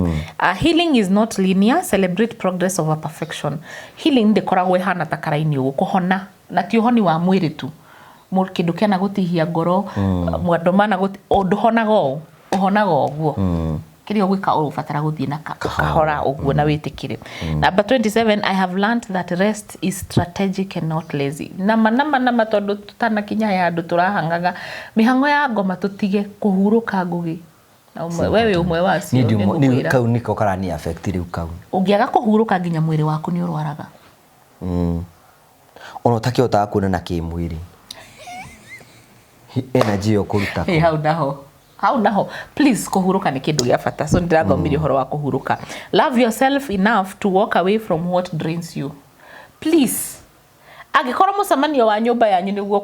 Healing is not linear. Celebrate progress over perfection. Healing ndikoragwo ihana ta karaini ugu kuhona na ti uhoni wa mwiri tu. Kindu kiana gutihia ngoro mwandomana uhonaga uguo kirio gwika urubatara guthie na kahora uguo na witikire. Number 27, I have learned that rest is strategic and not lazy. Nama tondu tutana kinya ya andu turahangaga mihango ya ngoma tutige kuhuruka ngugi wewe umwe wacio ni kau niko karani affect riu kau ungiaga kuhuruka nginya mwiri waku ni urwaraga ono takiota kuona na kimwiri energy yo kuruta how naho please kuhuruka ni kindu gya bata so ndirathomirie horo wa kuhuruka. Love yourself enough to walk away from what drains you. Please agikorwo mucemanio wa nyumba yanyu niguo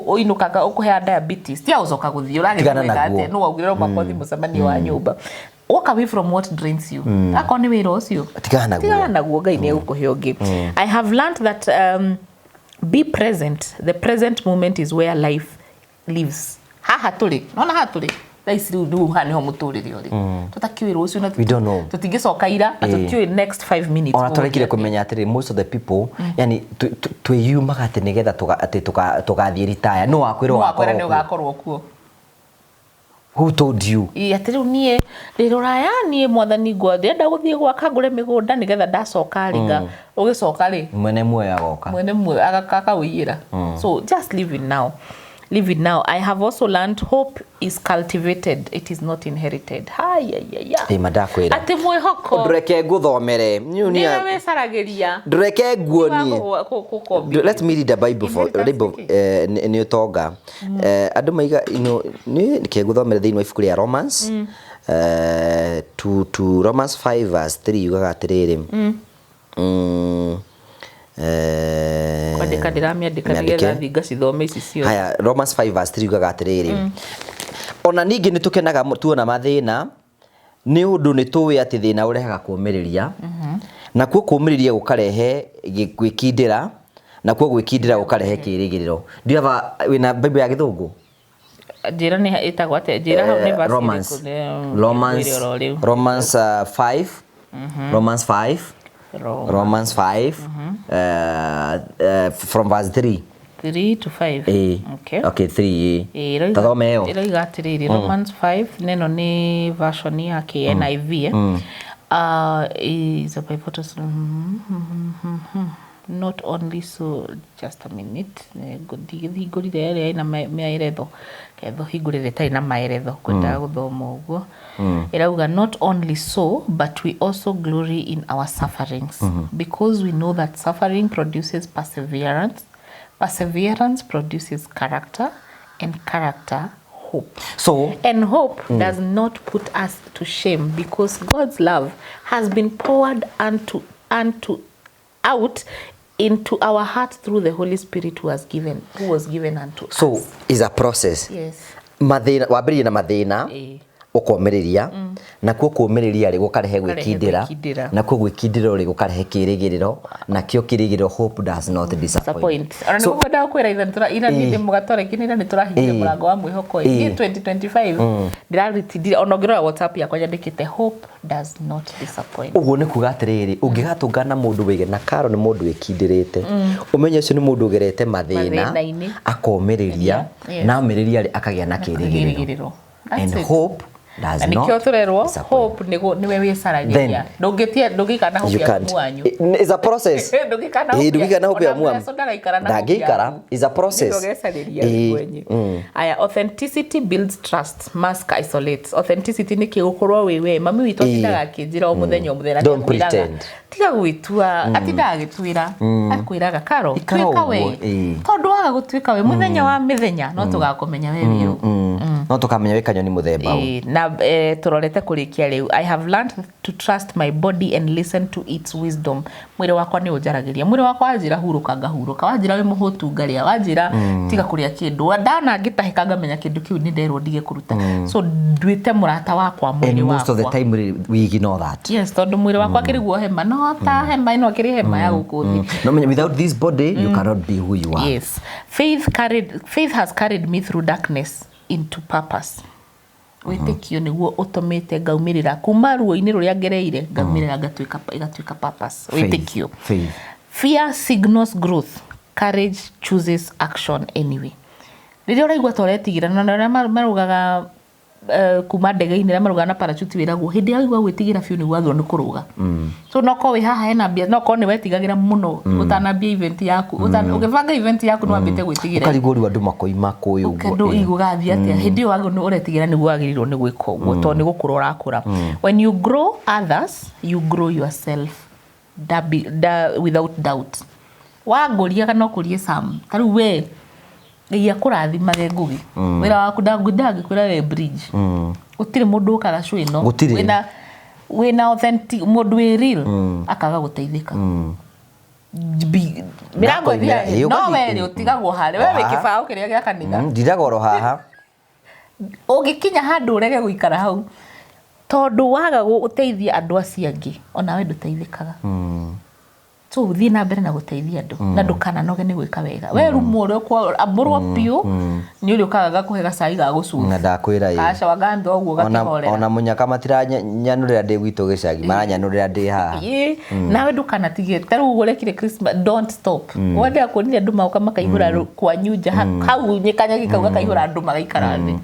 uinukaga ukuhea diabetes tia ucoka guthii uragithira ate no waugirwo makothi mucemanio wa nyumba. Walk away from what drains you. Akon ni wira ucio tigana naguo Ngai ni egukuhe ungi. I have learned that be present. The present moment is where life lives. Haha tuli nona hatuli thaisi riu haniho muturire uri tutakiwira ucio na tutingicoka ira na tutiwe next 5 minutes ona turekire kumenya atiri most of the people yani twiyumaga ati nigetha tugathie retire no wakwira ni ugakorwo kuo. Who told you? Atiri nie riroraya nie mwathani ngwathi enda guthie gwaka ngure migunda nigetha ndacoka ringa ugicoka ri mwene mwe agoka mwene mwe agakaka uyira. So just live it now. Live it now. I have also learned hope is cultivated, it is not inherited. Madakwira ati mwihoko ndureke nguthomere niwe wecaragiria ndureke nguonie. Let me read the Bible for ni utonga andu maiga ni ke nguthomere thiini wa ibuku ria Romans to Romans 5 verse 3 ugaga atiriri kwandika ndiraamiandika nigetha thinga cithome ici cio. Haya Romans 5 verse 3 ugaga atiriri ona ningi nitukenaga tuona mathina ni undu ni tuwi ati thina urehaga kumiriria na kuo kumiriria gukarehe gwikindira na kuo gwikindira gukarehe kirigiriro. Do you have wina Bible ya githungu? Jira ni itagwa ate jira hau ni verse Romans 5 Romans 5 from verse 3 to 5. Okay 3 tathomeo ira atiriri Romans 5 neno ni version ya NIV is a Bible not only so just a minute hingurire ria ina maeretho ketho hingurire tai na maeretho kwenda guthoma uguo irauga not only so but we also glory in our sufferings because we know that suffering produces perseverance produces character and character hope. And hope does not put us to shame because God's love has been poured out into our hearts through the Holy Spirit who was given unto us. So is a process. Yes. Mathina wabiri na mathina ukomereria na kuo kuomereria ri gukarehe gwikindira na kuo gwikindira ri gukarehe kirigiriro na kio kirigiriro hope does not disappoint. Ona ni gwenda kwira ira ni mugatore kinira ni turahithire murango wa mwihoko 2025 ndiraritindire ona ngirora WhatsApp yakwa nyandikite hope does not disappoint. Uguo ni kuga atiriri ungigatungana mundu wige na karo ni mundu wikindirite umenye ucio ni mundu ugerete mathina akomereria na amereria ri akagia na kirigiriro and hope does not disappoint. Hope niwe wicaragiria ndungikana hope ya mwanyu is a process ndungikana hope ya mwanyu ndangikara is a process. Aya, authenticity builds trust, mask isolates. Authenticity ni kigukorwo wewe mami wito tindaga akinjira o muthenya don't pretend tiga gwitua atindaga gitwira akwiraga karo twika we tondu waga gutwika we muthenya wa mithenya no tugakomenya wewe no tukamenya wekanyo ni muthemba na turorete kurikia riu. I have learned to trust my body and listen to its wisdom. Mwire wakwa ni ujaragiria mwire wakwa wajira huruka ngahuruka wajira we muhutu ngaria wajira tiga kuria kindu ndana ngitahika ngamenya kindu kiu ni nderwo ndige kuruta so ndwite murata wakwa mwire wakwa most of the time we ignore that. Yes, tondu mwire wakwa kiriguo hema no ta hema ino kiri hema ya gukuthi no without this body you cannot be who you are. Yes, faith has carried me through darkness into purpose. Witikio niguo utomete ngaumirira kuma ruo-ini ruria ngereire ngaumirira igatuika purpose. Witikio. Fear signals growth, courage chooses action anyway. Riria uraigwa toretigira na marugaga kuma ndege-ini na marugaga na parachute wiragwo hindi ya igwa gwitigira fiu ni gwathwo ni kuruga so noko we haha hena bia noko ni wetigagira muno utanambia event yaku ukivanga event yaku no ambite gwitigira ukarigwo andu makoima kuyu uguo igugathia atia hindi yo wago ni uretigira ni gwagirirwo ni gwika uguo to ni gukura urakura. When you grow others you grow yourself without doubt. Wagoria kana kurie Sam taru we ya kurathimage ngugi wira waku ndangudagi kwira we bridge utire mundu ukara cwino wina authentic mundu we real akaga guteithika mirango thia no we utigagwo hare we kibao kiria gya kanitha ndiragoro haha ugikinya handu urege guikara hau tondu waga guteithia andu acio angi ona we nduteithikaga so uthii na mbere na guteithia andu na ndukana noge ni gwika wega we rumure kwa aburwa pio ni uri ukaga kuhe gacai ga gucuna na ndakwira yi aca wagando oguo gatihorera ona munyaka matira nyanurira ndi gwitu gicagi maranyanurira ndi haha nawe ndukana tige taru ugurekire Christmas don't stop wende akonire andu mauka makaihura kwa nyuja hau nyikanya gikauga kaihura andu magaikara thi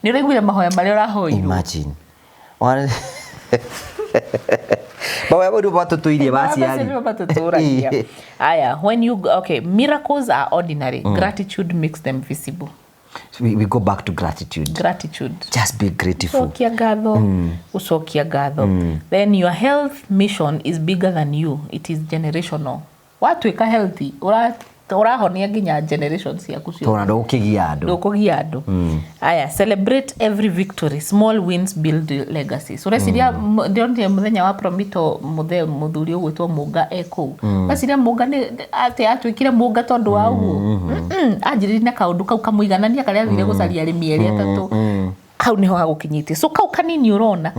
ni uraiguire mahoya mari urahoirwo imagine bawa bodu batutuirie basi yani aya when you okay miracles are ordinary gratitude makes them visible. We go back to gratitude just be grateful usokia gatho then your health mission is bigger than you, it is generational. Watu ika healthy urahonia nginya generations yaku cio tona ndukugia andu aya celebrate every victory, small wins build legacy. So resiria ndionde muthenya wa promito muthuri ugwitwo Munga eko basiria Munga ni ati atwikire Munga tondu wa uguo anjiriri na kaundu kau kamuiganania karia thire gucaria arimi eri atatu kau niho hagukinyite so kau kanini urona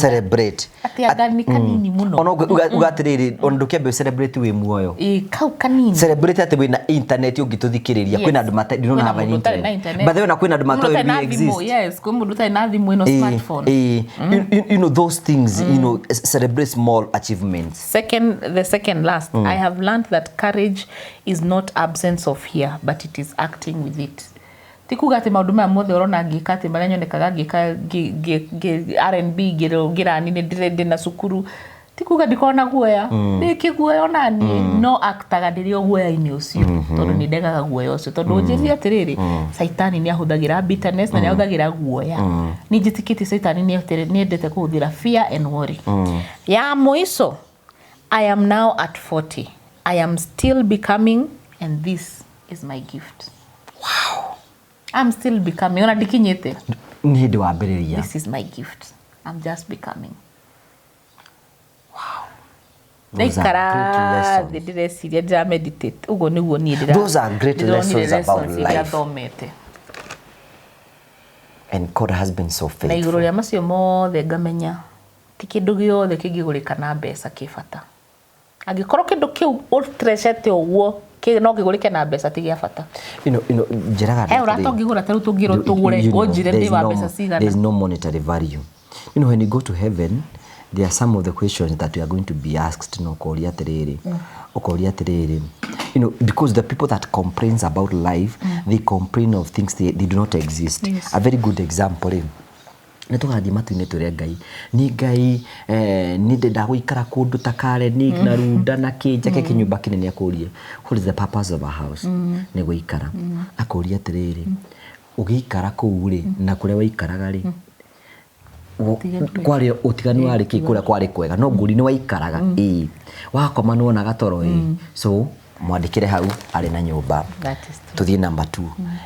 celebrate ati agani kanini muno ono ugatiriri ondu kiambe celebrate we muoyo kau kanini celebrate ati we na internet ungituthikiriria kwina andu mate dino na have internet but then kwina andu mate exist yes kwa mundu tai na thimu ino smartphone you know those things you know celebrate small achievements. The second last I have learned that courage is not absence of fear but it is acting with it. Tikuga ati maundu ma mothe urona ngika ati maria nyonekaga ngika R&B ngira ni ndire na cukuru tikuga ndikona guoya ndikiguoya onani no actaga ndirio guoya ini ucio tondu ni ndegaga guoya ucio tondu njiri atiriri saitani ni ahuthagira bitterness na ni ahuthagira guoya ni njitikiti saitani ni endete kuhuthira fear and worry. Ya muico I am now at 40, I am still becoming and this is my gift. Wow, I'm still becoming. Ona dikinyete ni hindi wa mbiriria this is my gift, I'm just becoming. Wow, Nekara didire siria ja meditate ugo niguo ni ndira those are great lessons about life. And God has been so faithful. Na iguru ria macio mothe ngamenya ti kindu giothe kingigurika na mbeca kibata. Angikorwo kindu kiu utreshete uguo no kigurike na mbeca ti gia bata. Njiraga uratongigura taru tungiro tugure onjire ndi wa mbeca cigana. There is no monetary value. When you go to heaven, there are some of the questions that you are going to be asked. Because the people that complains about life, they complain of things they do not exist. Yes. A very good example. Nitugathi matu-inĩ tũrĩa Ngai ni Ngai ni ndenda gũikara kũndũ ta Kareni na Runda na Kĩnjake kĩnyũmba kĩnene akũrie what is the purpose of a house nĩ gũikara akũria atĩrĩrĩ ũgĩikara kũu rĩ na kũrĩa waikaraga rĩ kwari utiganu ari ki kuria kwari kwega no nguri ni waikaraga wakoma no na gatoro so mwandikire hau ari na nyumba tuthie number 2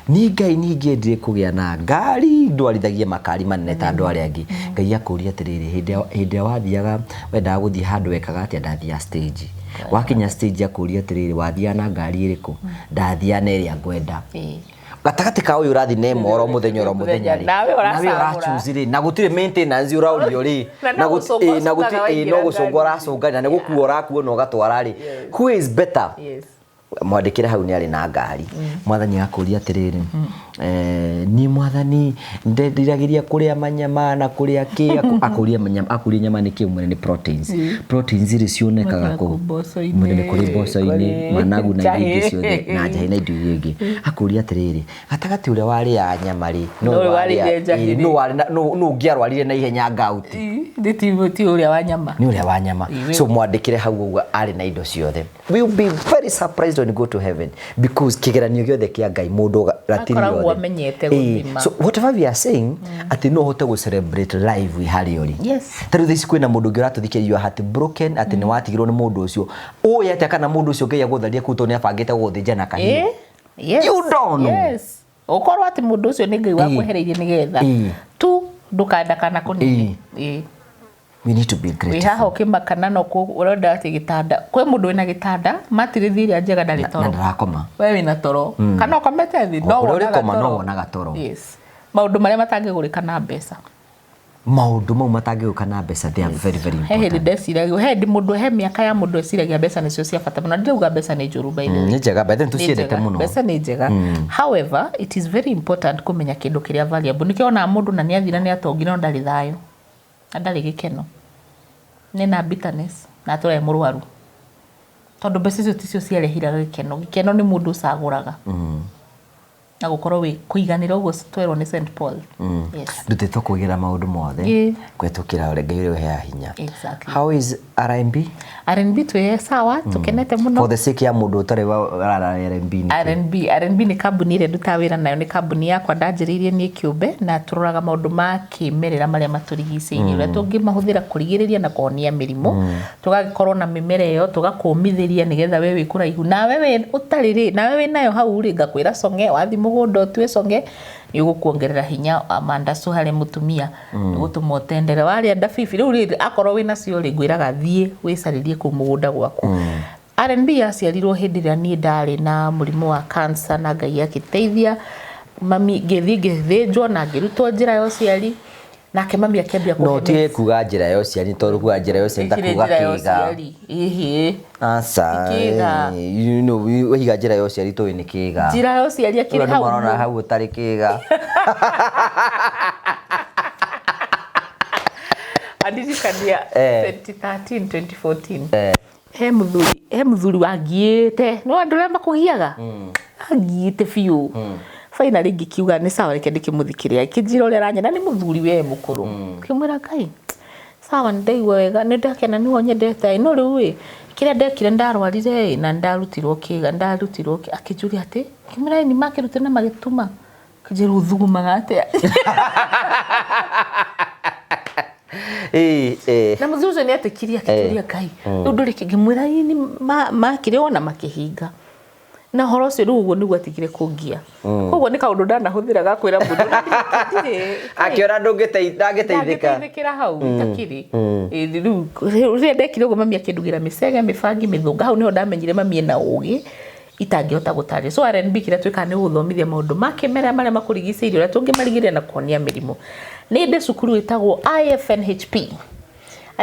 ni Ngai ni ngiendire kugia na ngari ndwarithagie makari manene ta andu ari angi Ngai akuria atiriri hinde wathiaga wenda guthie handu wekaga atia ndathia stage wakinya stage akuria atiriri wathia na ngari iriku ndathia na iria ngwenda gatagati ka uyu urathi ne moro muthenya ro muthenya ri nawe urachoose ri na gutire maintenance uraurio ri na gutire no gucungora cunga na ne gukuora kuo no gatwara ri who is better mwandikire hau ni ari na ngari mwathani akuria atiriri ni mwathani ndiragiria kuria manyama na kuria ki akuria manyama akuria nyama ni kiumwe ni proteins iri cionekaga ku munene kuri boco-ini managu na ingi ciothe na njahi na indu ingi akuria atiriri gatagati uria wari ya nyama ri no ngiarwarire na ihenya ngauti ti uria wa nyama ni uria wa nyama so mwandikire hau ari na indo ciothe we will be very surprised when you go to heaven because kigeranio giothe kia Ngai mundu ratiri so whatever we are saying ati no hote go celebrate live we hari ori taru thisi kwina mundu ngi ratuthikiria your heart broken ati ni watigirwo ni mundu ucio uya ati kana mundu ucio ngai agutharia kuto ni abangite guthinja na kahiu you don't know ukorwo ati mundu ucio ni Ngai wakwehereirie ni getha tu ndukanda kana kunini we need to be grateful we haho kimakana no ku uroda ati gitanda kwe mundu wina gitanda matirithiria njega ndari toro na ndarakoma we wina toro kana ukomete thi no wonaga toro yes maundu maria matangigurika na mbeca maundu mau matangigurika na mbeca they are very very important he ndeciragia he ndi mundu he miaka ya mundu eciragia mbeca nicio cia bata muno ndiuga mbeca ni njuru baile ni njega but then tuciendete muno mbeca ni njega however it is very important kumenya kindu kiria valuable nikiona mundu na niathira ni atongire ndari thayo andari gikeno nina bitterness na tore murwaru tondu mbeca icio ticio ciarehiraga gikeno ni mundu caguraga na gukorwo wi kuiganira uguo twerwo ni St Paul ndutitwo kugira maundu mothe kwetukira ore Ngai uri hea hinya how is R&B twe sawa tukenete muno for the sake ya mundu utare wa R&B ni kambuni ire ndutawira nayo ni kambuni yakwa ndanjiririe ni kiumbe na turoraga maundu ma kimerera maria maturigicĩirie uria tungimahũthĩra kurigiriria na kuhonia mirimu tugagikorwo na mimera iyo tugakumithiria nigetha we wikuraihu na we utariri na we nayo hau ri ngakwira songe wathi mugundo twe songe yugukuongerera hinya Amanda so hari mutumia gutumotendera wari anda fifi riu ri akorwo wina cio ri ngwiraga thie wicaririe ku mugunda gwaku R&B yaciarirwo hindi ria ni ndari na murimu wa cancer na Ngai akiteithia mami ngithinjwo na ngirutwo njira yo ciari nake mami akembia kuhe no tie kuga njira yo ciari toru kuga njira yo ciari ndakuga kiga asa you know we higa njira yo ciari to ni kiga njira yo ciari akiri hau marona hau utari kiga adidikania 2013 2014 he muthuri wangiite no andure makugiaga angiite fiu finally ngikiuga ni sawa reke ndikimuthikiria kijiro ule ranyena ni muthuri we mukuru kimwira Ngai sawa ndaigwa wega ndakena ni wonyendete no riu we kire ndekire ndarwarire na ndarutirwo kiga akijuria ati kimwira ni makirute na magituma kijiru thugumaga ate na muthuri ni atikiria akijuria Ngai nduri kingimwira ni makire ona makihinga na horo cio rugo niguo atigire kungia koguo ni kaundu ndanahuthira gakwira mundu akiora ndangiteithika hau itakiri riu ndekire uguo mami akindugira misege mifangi mithunga hau niho ndamenyire mami ena ugi itangĩhota gũtarĩria. So R&B kĩrĩa twĩkaga nĩ gũthomithia maũndũ makĩmera marĩa makũrigicĩirie ũrĩa tũngĩmarigĩrĩria na kuonia mĩrimũ. Nĩ ndĩ cukuru ĩtagwo IFNHP.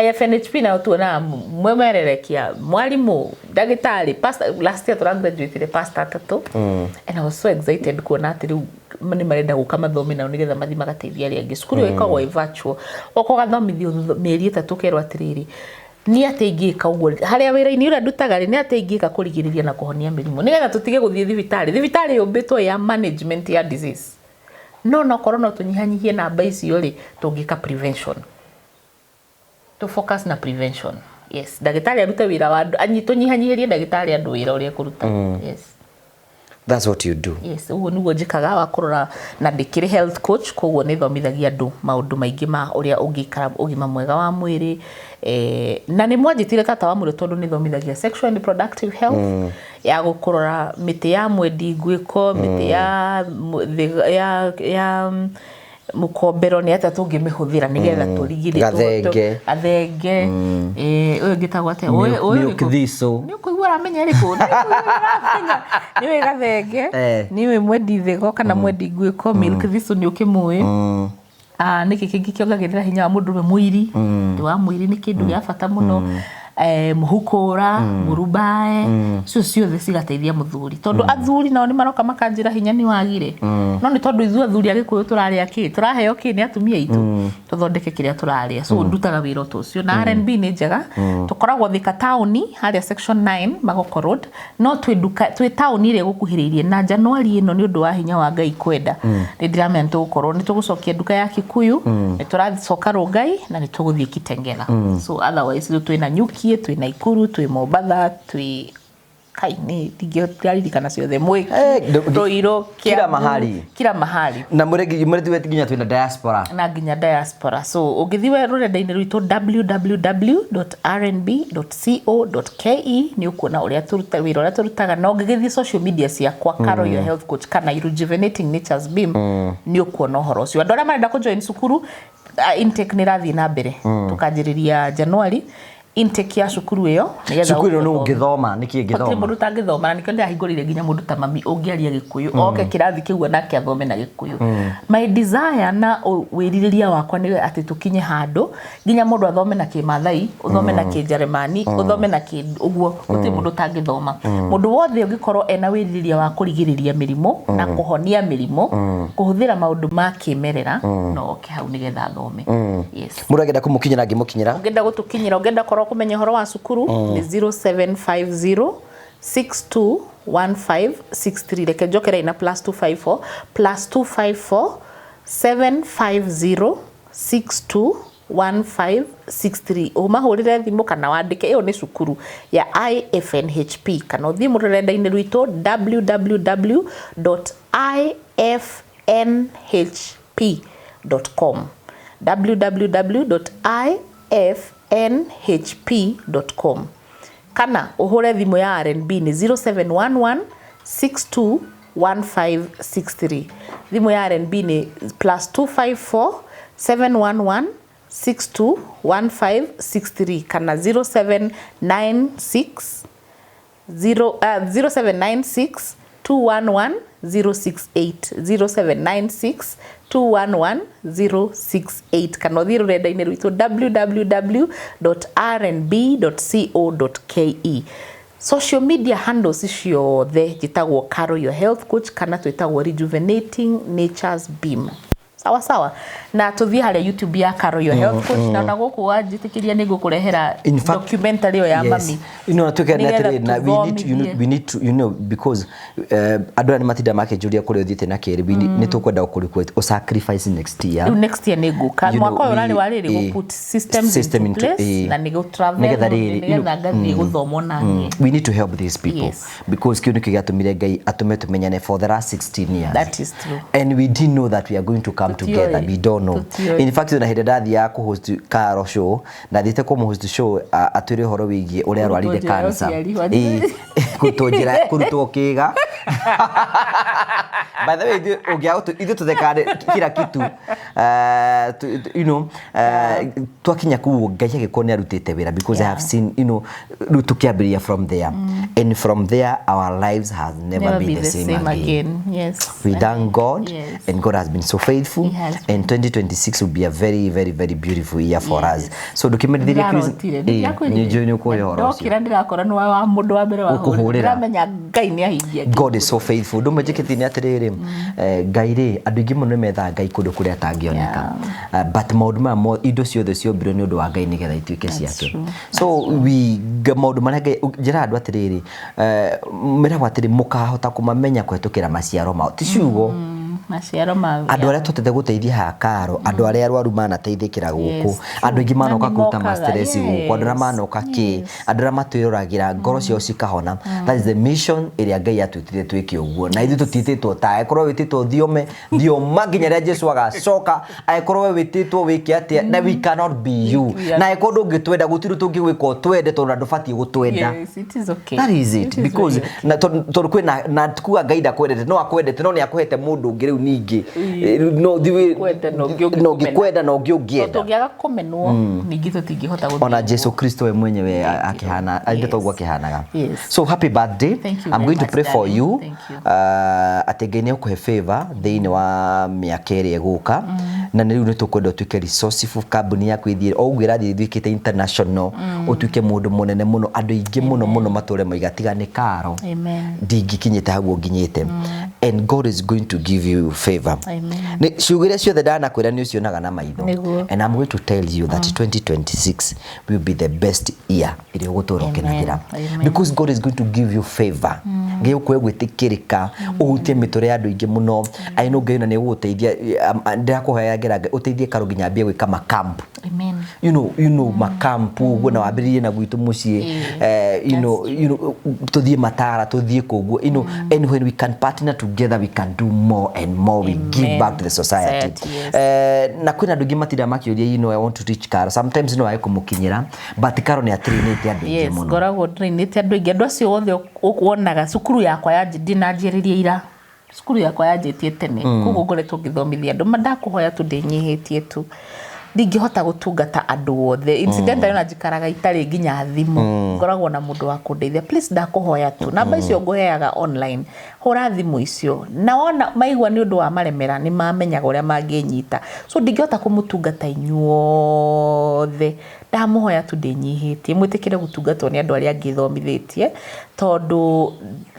IFNHP na tuona mwemererekia mwalimu ndagĩtarĩ pastor last year tũragraduate pastor Tata. And I was so excited kuona atĩ rĩu nĩ marenda gũka mathomi nao nĩgetha mathi magateithia arĩa angĩ. Cukuru ĩkagwo virtual. Oko gathomithio mĩeri 3 kerwo atĩrĩrĩ ni ateingĩka ũguo harĩa wĩra-inĩ ũrĩa ndutaga nĩ ateingĩka kũrigĩrĩria na kũhonia mĩrimũ nĩgetha tũtige gũthiĩ thibitarĩ yũmbĩtwo ya management ya disease no korona tũnyihanyihie namba icio rĩ tũngĩka prevention to focus na prevention. Yes, ndagĩtarĩ arute wĩra wa tũnyihanyihirie ndagĩtarĩ andũ wĩra ũrĩa kũruta. Yes, that's what you do. Yes, uguo niguo njikaga wa kũrora na ndĩkĩrĩ health coach koguo nĩ thomithagia andũ maũndũ maingĩ ma ũrĩa ũngĩikara ũgima mwega wa mwĩrĩ. Na nĩ mwanjĩtire Tata wa Murio tondũ nĩ thomithagia sexual and reproductive health ya gũkũrora mĩtĩ ya mwendi ngwĩko mĩtĩ ya mukombero nĩ ata tũngĩmĩhũthĩra nĩgetha tũrigĩrĩrie gathenge ũyũ ngĩtagwo atĩa ũyũ thiso nĩ ũkũigua ramenya rĩkũ nĩ wĩ gathenge nĩ wĩ mwendi thego kana mwendi ngwĩko milk thiso nĩ ũkĩmũĩ nĩkĩ kĩngĩ kĩongagĩrĩra hinya wa mũndũ mwĩri wa mwĩri nĩ kĩndũ gĩa bata mũno muhukura murubae ciothe cigateithia muthuri tondu athuri nao ni maroka makanjira hinya ni wagire no ni tondu ithu athuri agikuyu turaria ki turaheo ki ni atumia itu tuthondeke kiria turaria so ndutaga wira ucio na R&B ni njega tukoragwo Thika town haria section 9 Magoko road no twi town ire gukuhiriirie na Januari ino ni undu wa hinya wa Ngai kwenda ni ndiramenya tugukorwo ni tugucokia nduka ya Kikuyu ni turathicoka Rongai na ni tuguthie Kitengela so otherwise twina nyuki twi Naikuru twi Mombatha twi kaini tingĩaririkana ciothe mwe Roiro kila mahali na mũregi wetu nginya twina diaspora so ũngĩthiĩ rũrenda-inĩ rwitũ www.rnb.co.ke nĩ ũkuona ũrĩa tũruta wĩra ũrĩa tũrutaga na ũngĩgĩthiĩ social media ciakwa Carol your health coach kana rejuvenating nature's beam nĩ ũkuona ũhoro ũcio andũ arĩa marenda kũjoin cukuru intake nĩ rathiĩ na mbere tukanjĩrĩria January intake ya cukuru iyo cukuru no ngithoma niki ngithoma mundu tangithoma nikio ndahingurire nginya mundu ta mami ungiaria Gikuyu oke kirathi kiu nake athome na Gikuyu my desire na wiririria wakwa ni ati tukinye hando nginya mundu athome na Kimathai uthome na Kijeremani uthome na uguo uti mundu tangithoma mundu wothe ungikorwo ena wiririria wa kurigiriria mirimo na kuhonia mirimo kuhuthira maundu ma kimerera no oke hau nigetha athome yes mundu agenda kumukinyira ngimukinyira ungenda gutukinyira ungenda korwo kumenya horo wa cukuru ni 0750 621563 reke njokera ina +254 750 621563 umahurire thimu kana wandike iyo ni cukuru ya IFNHP kana uthie murenda-ini rwito www.ifnhp.com www.ifnhp.com kana uhure thimu ya R&B ni 0711 621563 thimu ya R&B ni +254 711 621563 kana 0796 211 068 0796 211 kana uthie rurenda-ini rwitũ www.rnb.co.ke social media handles ciothe njitagwo Carol your health coach kana twitagwo rejuvenating nature's beam sawa na tuthie haria YouTube ya Carol your health coach na nagoku wanjitikiria ni gukurehera documentary ya mami we need to because adwa ni matinda make juria kuri uthite na kiri ni tukwenda ukuri sacrifice next year ni guka mwaka uyu rari wariri go put systems in place na ni go travel ni ngathi guthomo nani we need to help these people because kiu nikigatumire Ngai atume tumenyane for the last 16 years that is true and we didn't know that we are going to come together we don't know in fact na hede dathi ya ku host Carol show na thite ko host show atwire horo wigie uri arwarire cancer kurutwo kiga. By the way, ithu tuthekane kila kitu you know twakinya ku Ngai agikone arutite wira because I have seen you know tukiambiria from there and from there our lives has never been the same again. Yes, we thank God. And God has been so faithful, and 2026 will be a very very very beautiful year for us. So dokimendiria ni join uko yoro ndokira ndirakora no wa mundu wa mbere wa ndiramenya Ngai ni ahingia. God is so faithful. Ndu majikiti ni atiriri Ngai ri andu ingi muno metha Ngai kundu kuria atangioneka, but maundu ma indo ciothe ciombirwo ni undu wa Ngai ni getha ituike ciake. So we maundu maria njira andu atiriri mera atiri mukahota kumamenya kwetukira maciaro mao ticiugo maciaro ma andu aria tutete guteithia hakaro andu aria arwaru manateithikira guku andu ingi manoka kuruta mastress guku andu aria manoka ki andu aria matwiruragira ngoro cio cikahona. That is the mission iria Ngai atwitire twike uguo, na ithu tutititwo ta ekorwo wititwo thioma nginya ria Jesu agacoka, ekorwo wititwo wike atia na we cannot be you, na ekorwo ndungitwenda gutiru tungigwika twende tondu ndubati gutwenda. Yes, it is okay. That is it, because na tondu kwina na tukuga Ngai ndakwendete no akwendete no ni akuhete mundu ngiriu ningi no thiwe no gikwenda no giungienda tungiaga kumenwo ningi tutingihota guthii ona Jesu Kristo we mwenyewe akihana ainde toguo akihanaga. So happy birthday. I'm going to pray for you ategene ukuhe favor thiini wa miaka iri eguka na ni riu nitukwenda tuike resourceful company yaku ithire ogwira thikite international utuike mundu munene muno andu ingi muno mature maigatigane karo. Amen. Ndingikinyite haguo nginyite and God is going to give you favor. Amen. Ni ciugire ciothe dana kwira ni ucionaga na maitho, and I'm going to tell you that 2026 will be the best year iri gutoro kenagira, because God is going to give you favor. Ngai ukwe gwitikirika uhutie mitore andu ingi muno. I know Ngai na ni guteithia ndirakuhoya ngera uteithie karo nginya ambie gwika makamp. Amen. You know makampu guna wabiririe na gwitu mucie you know tuthie matara tuthie koguo and when we can partner together we can do more and more. We give back to the society. Na kwina andu ingi matira makiuria I want to reach karo sometimes aikumukinyira but karo ni atrinite andu ingi muno. Goragwo trinite andu ingi andu acio othe ukuonaga cukuru yakwa ya ndinanjiririe ira cukuru yakwa yanjitie tene koguo ngoretwo ngithomithia andu mandakuhoya tu ndinyihitie tu ndingihota gutungata andu othe incidentally na njikaraga itari nginya thimu ngoragwo na mundu wa kundeithia please ndakuhoya tu namba icio nguheaga online hura thimu icio na ona maigwa ni undu wa maremera ni mamenyaga uria manginyita so ndingihota kumutungata inyuothe ndamuhoya tu ndinyihitie mwitikire gutungatwo ni andu aria ngithomithitie tondu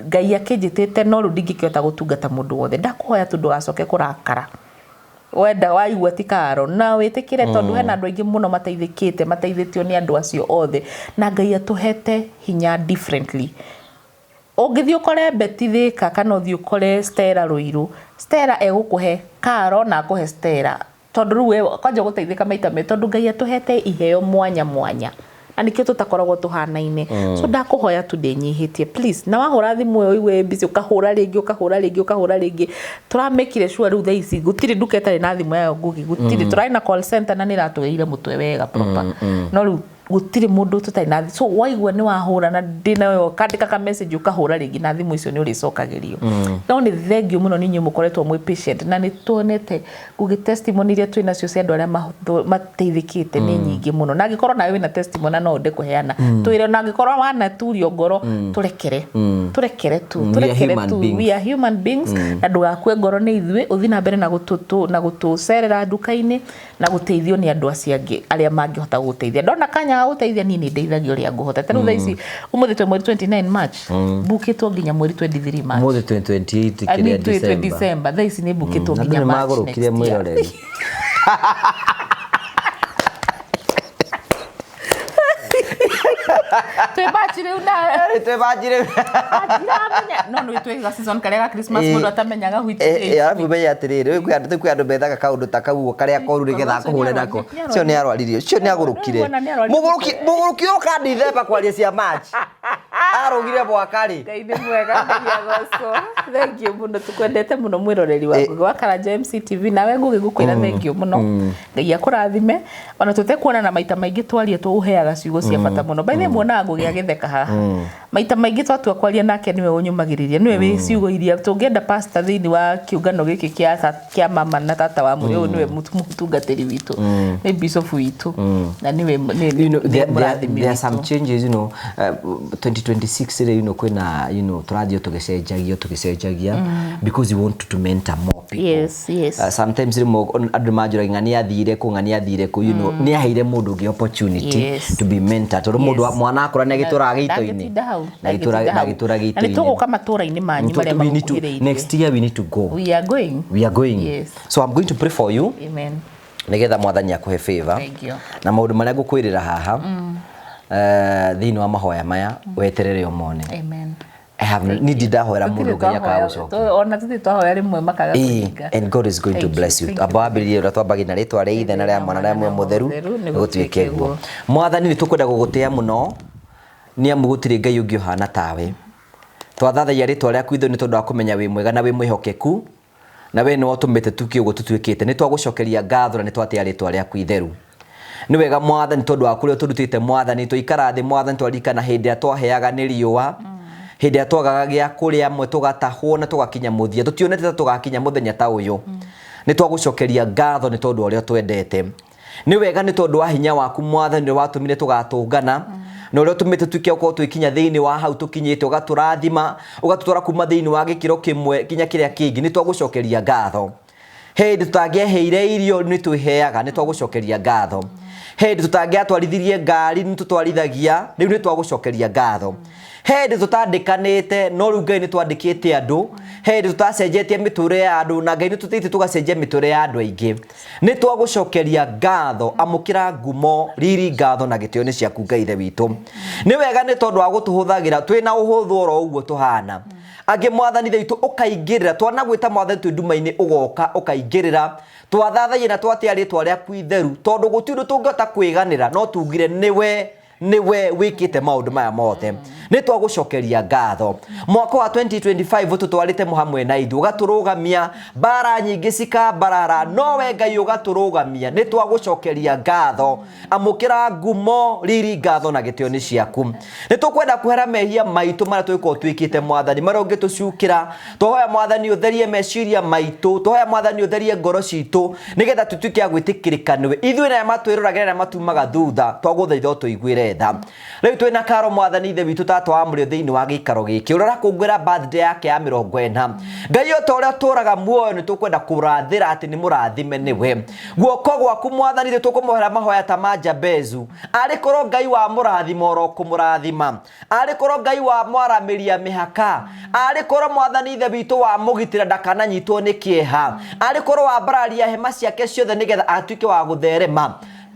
Ngai akinjitite no ru ndingihota gutungata mundu wothe ndakuhoya tu ndugacoke kurakara wenda waigua tikaro na witikire tondu hena andu aingi muno mateithitio ni andu acio othe na Ngai atuhete hinya differently. Ungithii ukore Beti Thika kana uthii ukore Stella Ruiru, Stella egukuhe karo na akuhe Stella tondu riu kwanja guteithika maita me tondu Ngai atuhete iheo mwanya anikio tutakoragwo tuhanaine so ndakuhoya tu ndinyihitie please na wahura thimu yo iwe busy ukahura ringi turamekire sure riu thaici gutiri nduka etari na thimu yayo ngugi gutiri turaina call center na niratugeire mutwe wega proper no riu gutiri mundu tutari na so waigua ni wahura na ndina yo kandika ka message ukahura ringi na thimu icio ni uricokagirio no ni thengio muno ninyi mukoretwo mwe patient na ni tuonete gugi testimony iria twina cio cia andu aria mateithikite ni nyingi muno na ngikorwo nawe wina testimony no nde kuheana twire na ngikorwo wana turio ngoro turekere tu we are human beings na ndugakue ngoro ni ithuĩ uthi na mbere na gutucerera nduka-ini na guteithio ni andu aciangi aria mangihota guteithia ndona kanya guteithia ni ndeithagio ria nguhota tena thaici umuthi twe mweri 29 March bukitwo nginya mweri 23 March umuthi 28 kiria December thaici ni bukitwo nginya March magurukire mwiroreri twebachire no twega season karia Christmas mundu atamenyaga which day arabu be atiriri kwi andu bethaga kaundu ta kauo karia koru rigetha kuhure nako cio ni arwaririo cio ni agurukire muguruki ukandithemba kwaria cia March arugire bwakari Ngai nĩ mwega ngagocwo thank you muno tukwendete muno mwiroreri wa Ngũgĩ wa Karanja MCTV nawe Ngũgĩ gũkwĩra thank you muno Ngai akũrathime ona tutekuona na maita maingĩ twarie tũheaga ciugo cia bata muno by the muona Ngũgĩ agĩtheka haha maita maingĩ twatua kwaria nake niwe ũnyumagĩrĩria niwe wĩ ciugo iria tũngĩenda pastor thĩinĩ wa kĩũngano gĩkĩ kĩa mama na tata wa Murio niwe mũtungatĩri witũ nĩ bishop witũ na niwe there are some changes 2026 kwina tũrathio tũgĩcenjagia because we want to mentor more people. Yes. Sometimes andũ manjũraga ng'ani athire ku nĩ aheire mũndũ ũngĩ opportunity to be mentored tondũ mũndũ mwana akũra nĩ agĩtũraga gĩito-inĩ na gĩtũraga gĩito-inĩ tũgũka matũra-inĩ manyu marĩa makuhĩrĩirie next year we need to go. We are going. Yes. So I'm going to pray for you. Amen. Nigetha mwathani akuhe favor. Thank you. Na maũndũ marĩa ngũkwĩrĩra haha thĩinĩ wa mahoya maya weterere umone. Amen. I have needed ndahoera mũndũ Ngai akagũcokia. Ona tũthiĩ twahoya rĩmwe makaga kũringa. And God is going to bless you. Abambĩrĩrie ũrĩa twambagĩria na rĩtwa rĩa Ithe na rĩa Mwana na rĩa Muoyo Mũtheru gũtuĩke guo. Mwathani nĩ tũkwenda gũgũtĩĩa mũno nĩ amu gũtirĩ Ngai ũngĩ ũhana tawe. Twathathaia rĩtwa rĩaku Ithe nĩ tondũ wa kũmenya wĩ mwega na wĩ mwĩhokeku na we nĩ watũmĩte tukie ũguo tũtuĩkĩte. Nĩ twagũcokeria ngatho na nĩ twatĩa rĩtwa rĩaku itheru. Nĩ wega Mwathani tondũ wa kũrĩa tũrutĩte Mwathani tũikara thĩ Mwathani twarikana hĩndĩ ĩrĩa twaheaga nĩ riũa hĩndĩ ĩrĩa twagaga gĩa kũrĩa amwe tũgatahwo na tũgakinya mũthia tũtionete ta tũgakinya mũthenya ta ũyũ. Nĩ twagũcokeria ngatho nĩ tondũ ũrĩa twendete. Nĩ wega nĩ tondũ wa hinya waku Mwathani nĩ watũmire tũgatũngana na ũrĩa tũmĩte tukie ũkorwo twĩkinya thĩinĩ wa hau tũkinyĩte ũgatũrathima ũgatũtwara kuma thĩinĩ wa gĩkĩro kĩmwe kinya kĩrĩa kĩngĩ. Nĩ twagũcokeria ngatho. Hĩndĩ tũtangĩaheire irio nĩ twĩheaga nĩ twagũcokeria ngatho. Hĩndĩ tũtangĩatwarithirie ngari nĩ tũtwarithagia rĩu nĩ twagũcokeria ngatho. Hĩndĩ tũtandĩkanĩte no rĩu Ngai nĩ twandĩkĩte andũ. Hĩndĩ tũtacenjetie mĩtũrĩre ya andũ na Ngai nĩ tũtĩte tũgacenjia mĩtũrĩre ya andũ aingĩ. Nĩ twagũcokeria ngatho amũkĩra ngumo riri ngatho na gĩtĩo nĩ ciaku Ngai Ithe witũ. Nĩ wega nĩ tondũ wa gũtũhũthagĩra twĩna ũhũthũ oro ũguo tũhana. Angĩ Mwathani Ithe witũ ũkaingĩrĩra twanagwĩta Mwathani twĩ nduma-inĩ ũgoka ũkaingĩrĩra twathathaia na twatĩa rĩtwa rĩaku itheru tondũ gũtirĩ ũndũ tũngĩhota kwĩganĩra no tugire niwe wĩkĩte maũndũ maya mothe. Nĩ twagũcokeria ngatho. Mwaka wa 2025 tũtwarĩte hamwe na ithuĩ ũgatũrũgamia mbara nyingĩ cikambarara no we Ngai ũgatũrũgamia. Nĩ twagũcokeria ngatho amũkĩra ngumo riri ngatho na gĩtĩo nĩ ciaku. Nĩ tũkwenda kwehera mehia maitũ marĩa tũgĩkorwo twĩkĩte Mwathani marĩa ũngĩtũcukĩra. Tũhoya Mwathani ũtherie meciria maitũ. Tũhoya Mwathani ũtherie ngoro citũ nĩgetha tũtuĩke a gwĩtĩkĩrĩka nĩwe. Ithuĩ na matwĩroraga na matumaga thutha twagũthaitha tũiguĩre tha. Rĩu twĩna karo Mwathani Ithe witũ Tata wa Murio thĩinĩ wa gĩikaro gĩkĩ ũrora kũngũĩra birthday yake ya 40. Ngai o ta ũrĩa tũraga muoyo nĩ tũkwenda kũrathĩra atĩ nĩ mũrathime nĩwe. Guoko gwaku Mwathani Ithe tũkũmũhera mahoya ta ma Jabezu. Arĩ korwo Ngai wa mũrathimo oro kũmũrathima. Arĩ korwo Ngai wa mwaramĩria mĩhaka. Arĩ korwo Mwathani Ithe witũ wa mũgitĩra ndakananyitwo nĩ kĩeha. Arĩ korwo wa mbararia hema ciake ciothe nĩgetha atuĩke wa gũtherema.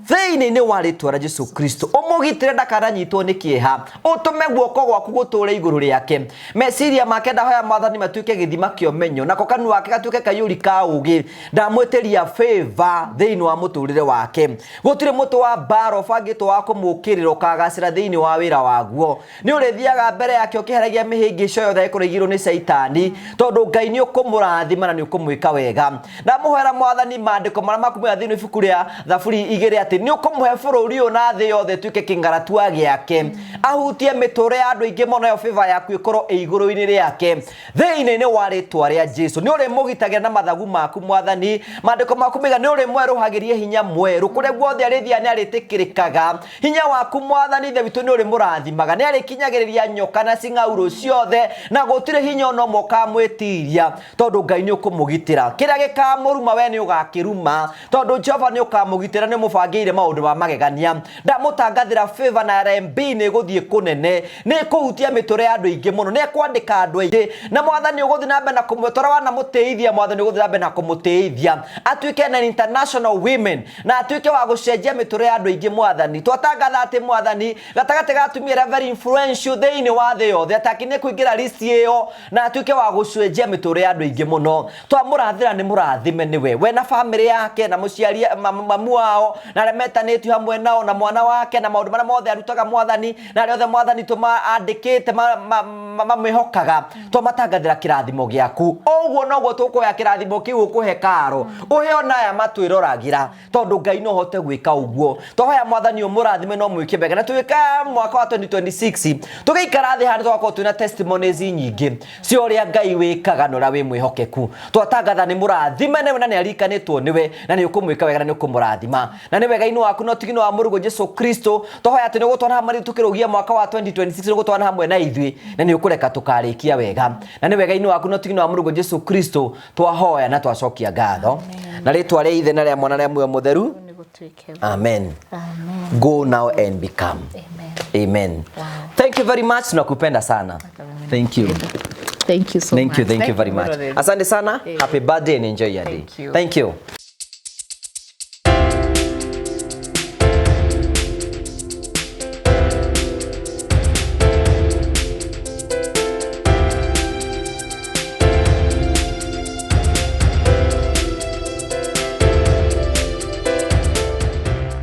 Thĩinĩ wa rĩtwa rĩa Jesu Kristo ũmũgitĩre ndakananyitwo nĩ kĩeha. Ũtũme guoko gwaku gũtũũre igũrũ rĩake. Meciria make ndahoya Mwathani matuĩke gĩthima kĩa ũmenyo nako kanua gake gatuĩke kaiyũri ka ũũgĩ. Ndamwĩtĩria favor thĩinĩ wa mũtũũrĩre wake. Gũtirĩ mũtũ wa mbara ũbangĩtwo wa kũmũũkĩrĩra ũkagacĩra thĩinĩ wa wĩra waguo. Nĩ ũrĩthiaga mbere yake ũkĩheragia mĩhĩngĩco yothe ĩkũrĩgirwo nĩ Saitani tondũ Ngai nĩ ũkũmũrathima na nĩ ũkũmwĩka wega. Ndamũhoera Mwathani maandĩko marĩa makumĩra thĩinĩ wa ibuku rĩa Thaburi 2 atĩ nĩ ũkũmũhe bũrũri ũyũ na thĩ yothe tuĩke kĩng'aratua gĩake. Ahutie mĩtũũrĩre ya andũ aingĩ mũno yo favor yaku ĩkorwo ĩ igũrũ-inĩ rĩake thĩinĩ wa rĩtwa rĩa Jesũ. Nĩ ũrĩmũgitagĩra na mathagu maku Mwathani. Maandĩko maku maiga nĩ ũrĩmwerũhagĩria hinya mwerũ kũrĩa guothe arĩthiaga nĩ arĩtĩkĩrĩkaga. Hinya waku Mwathani Ithe witũ nĩ ũrĩmũrathimaga. Nĩ arĩkinyagĩrĩria nyoka na cing'aurũ ciothe na gũtirĩ hinya ona ũmwe ũkamwĩtiria tondũ Ngai nĩ ũkũmũgitĩra. Kĩrĩa gĩkamũruma we nĩ ũgakĩruma tondũ Jehova nĩ ũkamũgitĩra nĩ mũbangĩire maũndũ ma magegania. Ndamutangathĩra favor na RMB nĩ gũthiĩ kũnene. Nĩ kũhutia mĩtũũrĩre ya andũ aingĩ mũno. Nĩ kwandĩka andũ aingĩ na Mwathani ũgũthiĩ na mbere na kũmũtwara wana mũtĩithia. Mwathani ũgũthiĩ na mbere na kũmũtĩithia atuĩke na international women na atuĩke wa gũcenjia mĩtũũrĩre ya andũ aingĩ Mwathani. Twatangatha atĩ Mwathani gatagatĩ ga atumia arĩa very influential thĩinĩ wa thĩ yothe atakinĩ kũingĩra list ĩyo na atuĩke wa gũcenjia mĩtũũrĩre ya andũ aingĩ mũno. Twamũrathĩra nĩ mũrathime nĩwe we na family yake na mũciari mamu wao na arĩa metanĩtio hamwe nao na mwana wake na maũndũ marĩa mothe arutaga Mwathani na arĩa othe Mwathani tũmaandĩkĩte mamĩhokaga twamatangathĩra kĩrathimo gĩaku ũguo noguo tũkũhoya kĩrathimo kĩu ũkũhe Karo ũhe ona aya matwĩroragira tondũ Ngai no hote gwĩka ũguo tũhoya Mwathani ũmũrathime no mwĩke mbega na twĩka mwaka wa 2026 tũgĩikara thĩ handũ twakorwo twĩna testimonies nyingĩ cio ũrĩa Ngai wĩkaga na ũrĩa wĩ mwĩhokeku twatangatha nĩ mũrathime na nĩ arikanĩtwo nĩwe na nĩ ũkũmwĩka wega na nĩ ũkũmũrathima na nĩ wega-inĩ waku no tigino wa Mũrigo Jesũ Kristo tũhoya atĩ nĩ gũtwara hamwe tũkĩrũgia mwaka wa 2026 nĩ gũtwara hamwe na ithuĩ na nĩ ũkũreka tũkarĩkia wega na nĩ wega-inĩ waku no tigino wa Mũrigo Jesũ Kristo twahoya na twacokia ngatho na rĩtwa rĩa Ithe na rĩa Mwana na rĩa Muoyo Mũtheru. Amen. Amen. Go now and become. Amen. Amen. Wow. Thank you very much. Nakupenda sana. Thank you. Thank you so much. Thank you very much. Asante sana. Happy birthday and enjoy your day. Thank you.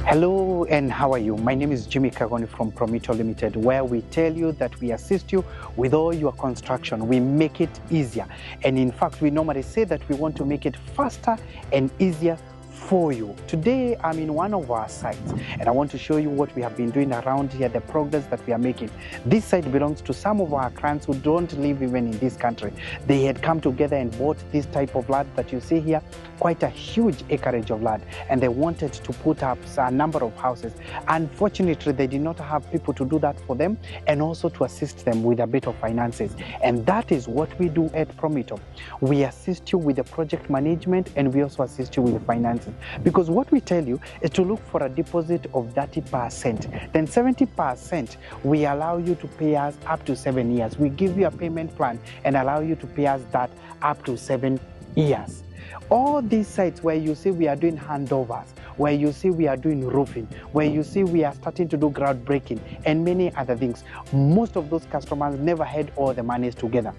Hello and how are you? My name is Jimmy Kagoni from Promito Limited, where we tell you that we assist you with all your construction. We make it easier. And in fact, we normally say that we want to make it faster and easier for you. Today, I'm in one of our sites and I want to show you what we have been doing around here, the progress that we are making. This site belongs to some of our clients who don't live even in this country. They had come together and bought this type of land that you see here, quite a huge acreage of land, and they wanted to put up a number of houses. Unfortunately, they did not have people to do that for them and also to assist them with a bit of finances. And that is what we do at Promito. We assist you with the project management and we also assist you with the finances. Because what we tell you is to look for a deposit of 30%. Then 70% we allow you to pay us up to 7 years. We give you a payment plan and allow you to pay us that up to 7 years. All these sites where you see we are doing handovers, where you see we are doing roofing, where you see we are starting to do groundbreaking and many other things, most of those customers never had all the monies together.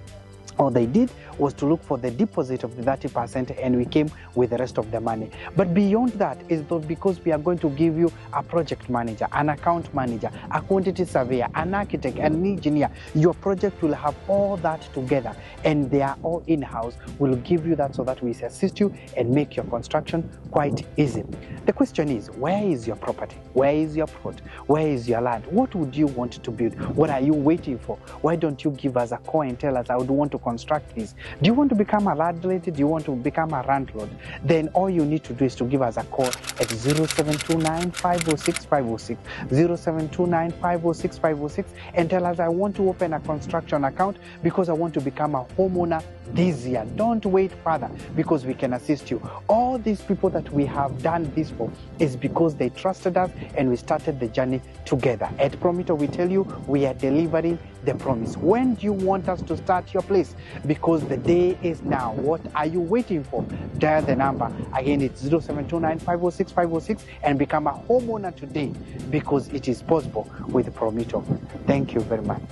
All they did was to look for the deposit of the 30% and we came with the rest of the money. But beyond that is because we are going to give you a project manager, an account manager, a quantity surveyor, an architect, an engineer. Your project will have all that together and they are all in-house. We'll give you that so that we assist you and make your construction quite easy. The question is, where is your property? Where is your plot? Where is your land? What would you want to build? What are you waiting for? Why don't you give us a call and tell us I would want to construct this? Do you want to become a landlord? Do you want to become a landlord? Then all you need to do is to give us a call at 0729 506 506, 0729 506 506 and tell us I want to open a construction account because I want to become a homeowner this year. Don't wait further because we can assist you. All these people that we have done this for is because they trusted us and we started the journey together. At Promito, we tell you we are delivering the promise. When do you want us to start your place? Because the day is now. What are you waiting for? Dial the number. Again, it's 0729 506 506 and become a homeowner today because it is possible with Promito. Thank you very much.